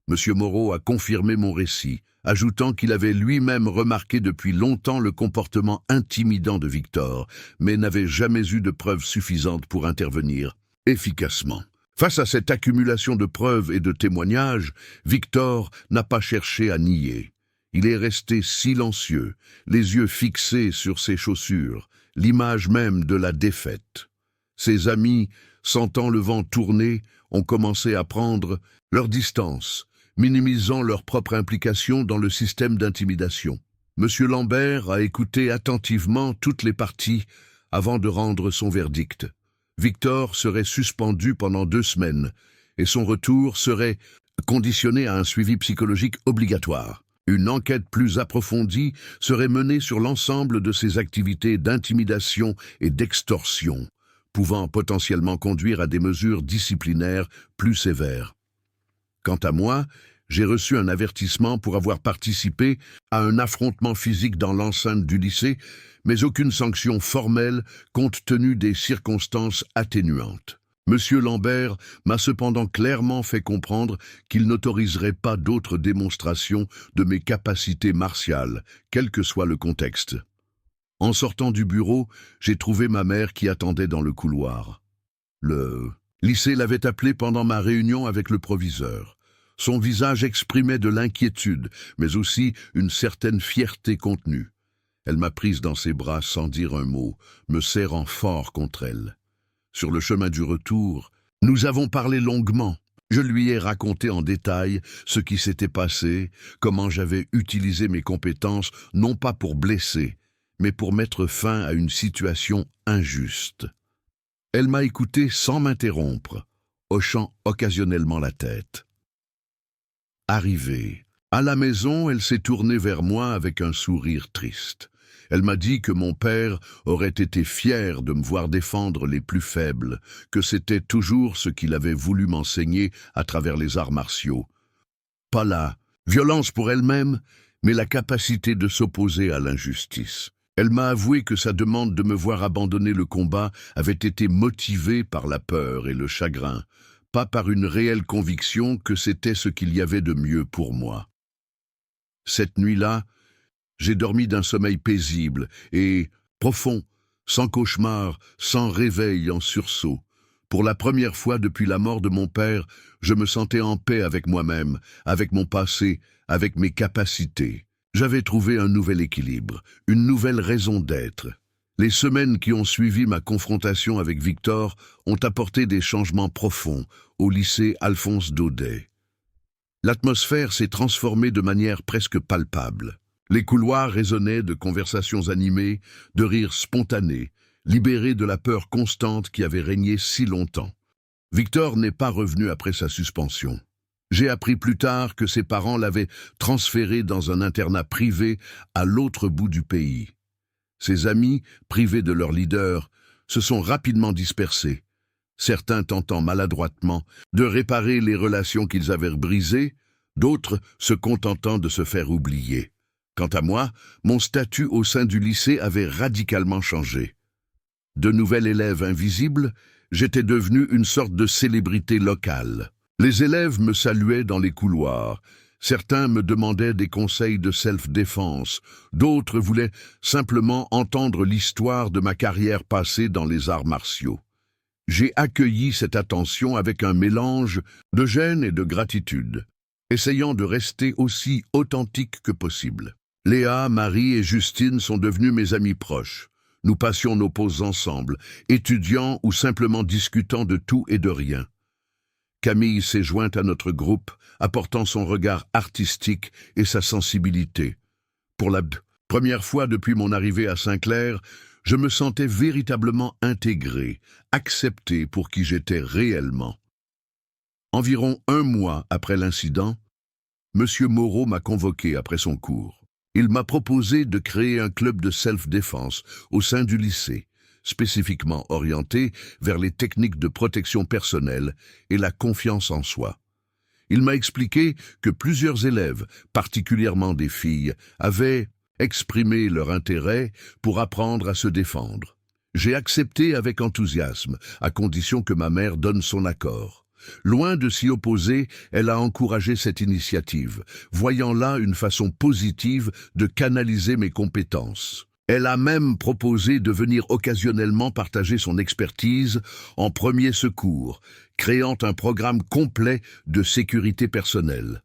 A: Monsieur Moreau a confirmé mon récit, ajoutant qu'il avait lui-même remarqué depuis longtemps le comportement intimidant de Victor, mais n'avait jamais eu de preuves suffisantes pour intervenir efficacement. Face à cette accumulation de preuves et de témoignages, Victor n'a pas cherché à nier. Il est resté silencieux, les yeux fixés sur ses chaussures, l'image même de la défaite. Ses amis, sentant le vent tourner, ont commencé à prendre leur distance, minimisant leur propre implication dans le système d'intimidation. Monsieur Lambert a écouté attentivement toutes les parties avant de rendre son verdict. Victor serait suspendu pendant 2 semaines et son retour serait conditionné à un suivi psychologique obligatoire. Une enquête plus approfondie serait menée sur l'ensemble de ses activités d'intimidation et d'extorsion, pouvant potentiellement conduire à des mesures disciplinaires plus sévères. Quant à moi, j'ai reçu un avertissement pour avoir participé à un affrontement physique dans l'enceinte du lycée, mais aucune sanction formelle compte tenu des circonstances atténuantes. Monsieur Lambert m'a cependant clairement fait comprendre qu'il n'autoriserait pas d'autres démonstrations de mes capacités martiales, quel que soit le contexte. En sortant du bureau, j'ai trouvé ma mère qui attendait dans le couloir. Le lycée l'avait appelée pendant ma réunion avec le proviseur. Son visage exprimait de l'inquiétude, mais aussi une certaine fierté contenue. Elle m'a prise dans ses bras sans dire un mot, me serrant fort contre elle. Sur le chemin du retour, nous avons parlé longuement. Je lui ai raconté en détail ce qui s'était passé, comment j'avais utilisé mes compétences, non pas pour blesser, mais pour mettre fin à une situation injuste. Elle m'a écouté sans m'interrompre, hochant occasionnellement la tête. Arrivée à la maison, elle s'est tournée vers moi avec un sourire triste. Elle m'a dit que mon père aurait été fier de me voir défendre les plus faibles, que c'était toujours ce qu'il avait voulu m'enseigner à travers les arts martiaux. Pas la violence pour elle-même, mais la capacité de s'opposer à l'injustice. Elle m'a avoué que sa demande de me voir abandonner le combat avait été motivée par la peur et le chagrin, pas par une réelle conviction que c'était ce qu'il y avait de mieux pour moi. Cette nuit-là, j'ai dormi d'un sommeil paisible et profond, sans cauchemar, sans réveil en sursaut. Pour la première fois depuis la mort de mon père, je me sentais en paix avec moi-même, avec mon passé, avec mes capacités. J'avais trouvé un nouvel équilibre, une nouvelle raison d'être. Les semaines qui ont suivi ma confrontation avec Victor ont apporté des changements profonds au lycée Alphonse Daudet. L'atmosphère s'est transformée de manière presque palpable. Les couloirs résonnaient de conversations animées, de rires spontanés, libérés de la peur constante qui avait régné si longtemps. Victor n'est pas revenu après sa suspension. J'ai appris plus tard que ses parents l'avaient transféré dans un internat privé à l'autre bout du pays. Ses amis, privés de leur leader, se sont rapidement dispersés, certains tentant maladroitement de réparer les relations qu'ils avaient brisées, d'autres se contentant de se faire oublier. Quant à moi, mon statut au sein du lycée avait radicalement changé. De nouvel élève invisible, j'étais devenu une sorte de célébrité locale. Les élèves me saluaient dans les couloirs. Certains me demandaient des conseils de self-défense. D'autres voulaient simplement entendre l'histoire de ma carrière passée dans les arts martiaux. J'ai accueilli cette attention avec un mélange de gêne et de gratitude, essayant de rester aussi authentique que possible. Léa, Marie et Justine sont devenues mes amies proches. Nous passions nos pauses ensemble, étudiant ou simplement discutant de tout et de rien. Camille s'est jointe à notre groupe, apportant son regard artistique et sa sensibilité. Pour la première fois depuis mon arrivée à Saint-Clair, je me sentais véritablement intégré, accepté pour qui j'étais réellement. Environ 1 mois après l'incident, Monsieur Moreau m'a convoqué après son cours. Il m'a proposé de créer un club de self-défense au sein du lycée, spécifiquement orienté vers les techniques de protection personnelle et la confiance en soi. Il m'a expliqué que plusieurs élèves, particulièrement des filles, avaient exprimé leur intérêt pour apprendre à se défendre. J'ai accepté avec enthousiasme, à condition que ma mère donne son accord. Loin de s'y opposer, elle a encouragé cette initiative, voyant là une façon positive de canaliser mes compétences. Elle a même proposé de venir occasionnellement partager son expertise en premier secours, créant un programme complet de sécurité personnelle.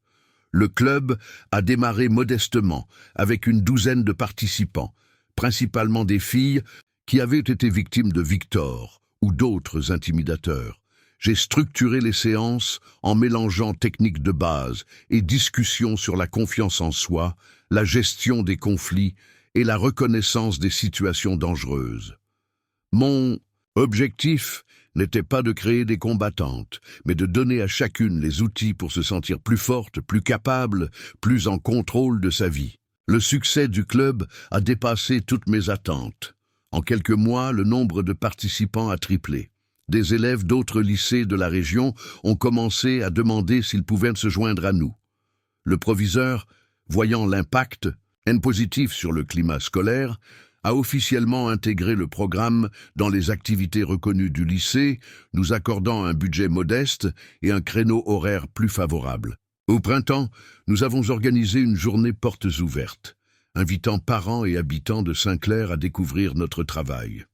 A: Le club a démarré modestement, avec une douzaine de participants, principalement des filles qui avaient été victimes de Victor ou d'autres intimidateurs. J'ai structuré les séances en mélangeant techniques de base et discussions sur la confiance en soi, la gestion des conflits et la reconnaissance des situations dangereuses. Mon objectif n'était pas de créer des combattantes, mais de donner à chacune les outils pour se sentir plus forte, plus capable, plus en contrôle de sa vie. Le succès du club a dépassé toutes mes attentes. En quelques mois, le nombre de participants a triplé. Des élèves d'autres lycées de la région ont commencé à demander s'ils pouvaient se joindre à nous. Le proviseur, voyant l'impact positif sur le climat scolaire, a officiellement intégré le programme dans les activités reconnues du lycée, nous accordant un budget modeste et un créneau horaire plus favorable. Au printemps, nous avons organisé une journée portes ouvertes, invitant parents et habitants de Saint-Clair à découvrir notre travail.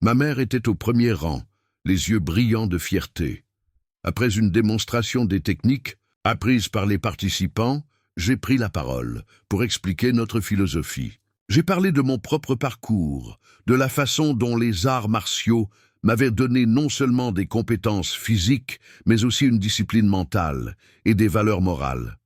A: Ma mère était au premier rang, les yeux brillants de fierté. Après une démonstration des techniques apprises par les participants, j'ai pris la parole pour expliquer notre philosophie. J'ai parlé de mon propre parcours, de la façon dont les arts martiaux m'avaient donné non seulement des compétences physiques, mais aussi une discipline mentale et des valeurs morales.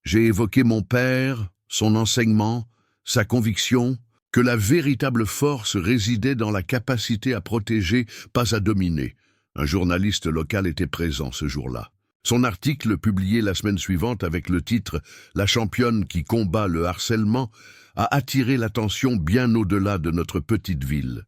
A: J'ai évoqué mon père, son enseignement, sa conviction que la véritable force résidait dans la capacité à protéger, pas à dominer. Un journaliste local était présent ce jour-là. Son article, publié la semaine suivante avec le titre « La championne qui combat le harcèlement », a attiré l'attention bien au-delà de notre petite ville.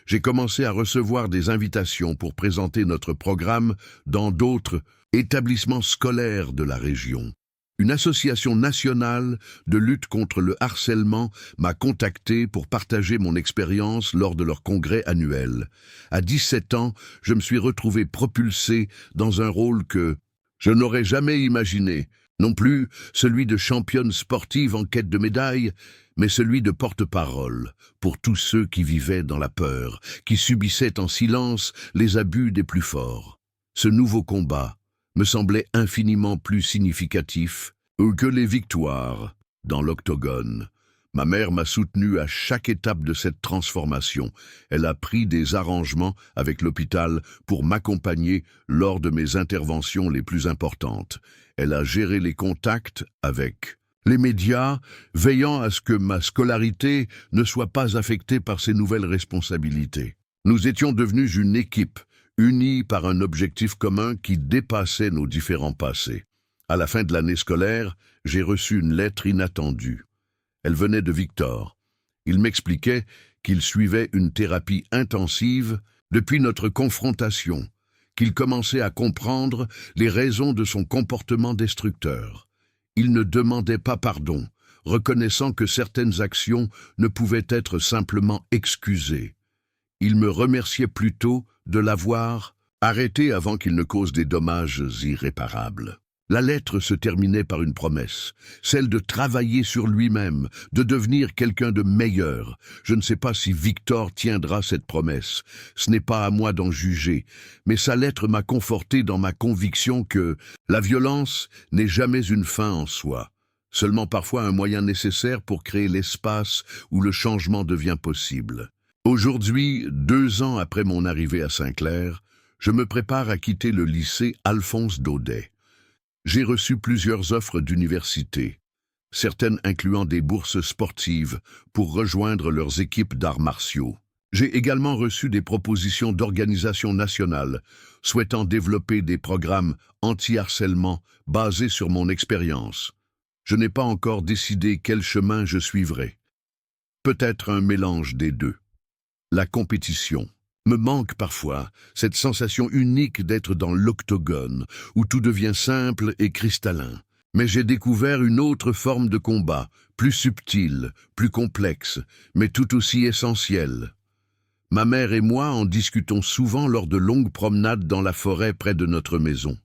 A: J'ai commencé à recevoir des invitations pour présenter notre programme dans d'autres établissements scolaires de la région. Une association nationale de lutte contre le harcèlement m'a contacté pour partager mon expérience lors de leur congrès annuel. À 17 ans, je me suis retrouvé propulsé dans un rôle que je n'aurais jamais imaginé, non plus celui de championne sportive en quête de médailles, mais celui de porte-parole pour tous ceux qui vivaient dans la peur, qui subissaient en silence les abus des plus forts. Ce nouveau combat me semblait infiniment plus significatif que les victoires dans l'octogone. Ma mère m'a soutenu à chaque étape de cette transformation. Elle a pris des arrangements avec l'hôpital pour m'accompagner lors de mes interventions les plus importantes. Elle a géré les contacts avec les médias, veillant à ce que ma scolarité ne soit pas affectée par ces nouvelles responsabilités. Nous étions devenus une équipe, unis par un objectif commun qui dépassait nos différents passés. À la fin de l'année scolaire, j'ai reçu une lettre inattendue. Elle venait de Victor. Il m'expliquait qu'il suivait une thérapie intensive depuis notre confrontation, qu'il commençait à comprendre les raisons de son comportement destructeur. Il ne demandait pas pardon, reconnaissant que certaines actions ne pouvaient être simplement excusées. Il me remerciait plutôt de l'avoir arrêté avant qu'il ne cause des dommages irréparables. La lettre se terminait par une promesse, celle de travailler sur lui-même, de devenir quelqu'un de meilleur. Je ne sais pas si Victor tiendra cette promesse. Ce n'est pas à moi d'en juger, mais sa lettre m'a conforté dans ma conviction que la violence n'est jamais une fin en soi, seulement parfois un moyen nécessaire pour créer l'espace où le changement devient possible. Aujourd'hui, 2 ans après mon arrivée à Saint-Clair, je me prépare à quitter le lycée Alphonse Daudet. J'ai reçu plusieurs offres d'université, certaines incluant des bourses sportives pour rejoindre leurs équipes d'arts martiaux. J'ai également reçu des propositions d'organisations nationales souhaitant développer des programmes anti-harcèlement basés sur mon expérience. Je n'ai pas encore décidé quel chemin je suivrai. Peut-être un mélange des deux. La compétition me manque parfois, cette sensation unique d'être dans l'octogone, où tout devient simple et cristallin. Mais j'ai découvert une autre forme de combat, plus subtile, plus complexe, mais tout aussi essentielle. Ma mère et moi en discutons souvent lors de longues promenades dans la forêt près de notre maison.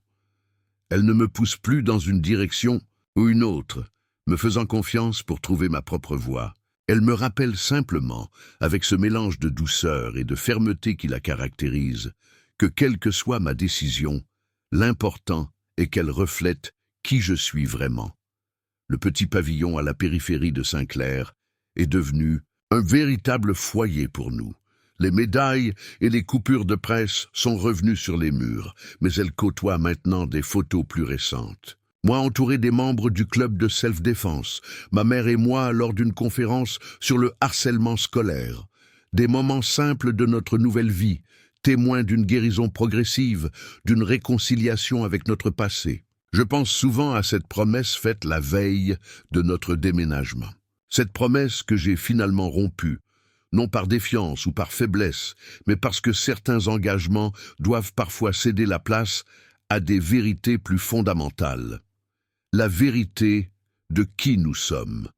A: Elle ne me pousse plus dans une direction ou une autre, me faisant confiance pour trouver ma propre voie. Elle me rappelle simplement, avec ce mélange de douceur et de fermeté qui la caractérise, que quelle que soit ma décision, l'important est qu'elle reflète qui je suis vraiment. Le petit pavillon à la périphérie de Saint-Clair est devenu un véritable foyer pour nous. Les médailles et les coupures de presse sont revenues sur les murs, mais elles côtoient maintenant des photos plus récentes. Moi entouré des membres du club de self-défense, ma mère et moi lors d'une conférence sur le harcèlement scolaire. Des moments simples de notre nouvelle vie, témoins d'une guérison progressive, d'une réconciliation avec notre passé. Je pense souvent à cette promesse faite la veille de notre déménagement. Cette promesse que j'ai finalement rompue, non par défiance ou par faiblesse, mais parce que certains engagements doivent parfois céder la place à des vérités plus fondamentales. La vérité de qui nous sommes.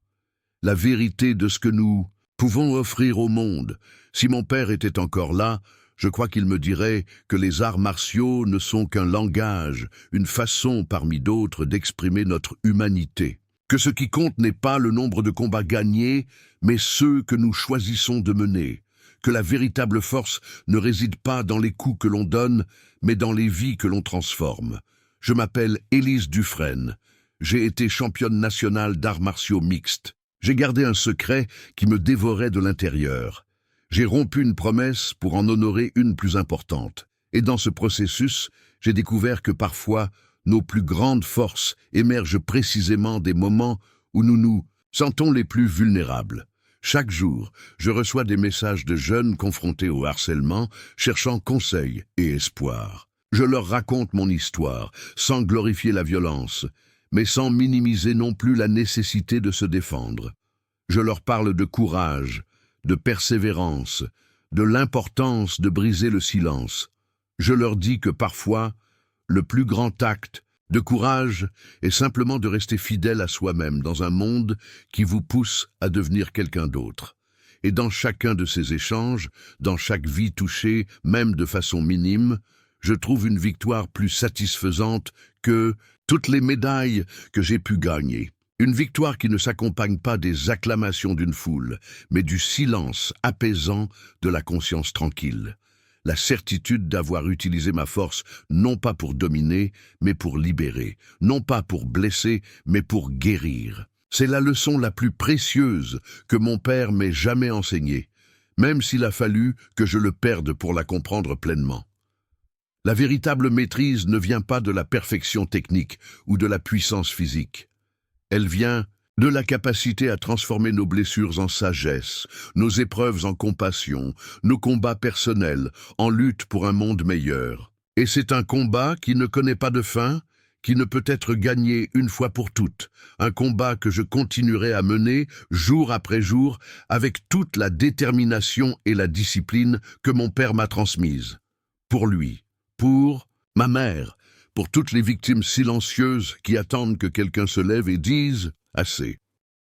A: La vérité de ce que nous pouvons offrir au monde. Si mon père était encore là, je crois qu'il me dirait que les arts martiaux ne sont qu'un langage, une façon parmi d'autres d'exprimer notre humanité. Que ce qui compte n'est pas le nombre de combats gagnés, mais ceux que nous choisissons de mener. Que la véritable force ne réside pas dans les coups que l'on donne, mais dans les vies que l'on transforme. Je m'appelle Élise Dufresne. J'ai été championne nationale d'arts martiaux mixtes. J'ai gardé un secret qui me dévorait de l'intérieur. J'ai rompu une promesse pour en honorer une plus importante. Et dans ce processus, j'ai découvert que parfois, nos plus grandes forces émergent précisément des moments où nous nous sentons les plus vulnérables. Chaque jour, je reçois des messages de jeunes confrontés au harcèlement, cherchant conseil et espoir. Je leur raconte mon histoire, sans glorifier la violence, mais sans minimiser non plus la nécessité de se défendre. Je leur parle de courage, de persévérance, de l'importance de briser le silence. Je leur dis que parfois, le plus grand acte de courage est simplement de rester fidèle à soi-même dans un monde qui vous pousse à devenir quelqu'un d'autre. Et dans chacun de ces échanges, dans chaque vie touchée, même de façon minime, je trouve une victoire plus satisfaisante que toutes les médailles que j'ai pu gagner. Une victoire qui ne s'accompagne pas des acclamations d'une foule, mais du silence apaisant de la conscience tranquille. La certitude d'avoir utilisé ma force non pas pour dominer, mais pour libérer, non pas pour blesser, mais pour guérir. C'est la leçon la plus précieuse que mon père m'ait jamais enseignée, même s'il a fallu que je le perde pour la comprendre pleinement. La véritable maîtrise ne vient pas de la perfection technique ou de la puissance physique. Elle vient de la capacité à transformer nos blessures en sagesse, nos épreuves en compassion, nos combats personnels en lutte pour un monde meilleur. Et c'est un combat qui ne connaît pas de fin, qui ne peut être gagné une fois pour toutes, un combat que je continuerai à mener jour après jour avec toute la détermination et la discipline que mon père m'a transmise. Pour lui, pour ma mère, pour toutes les victimes silencieuses qui attendent que quelqu'un se lève et dise « assez ».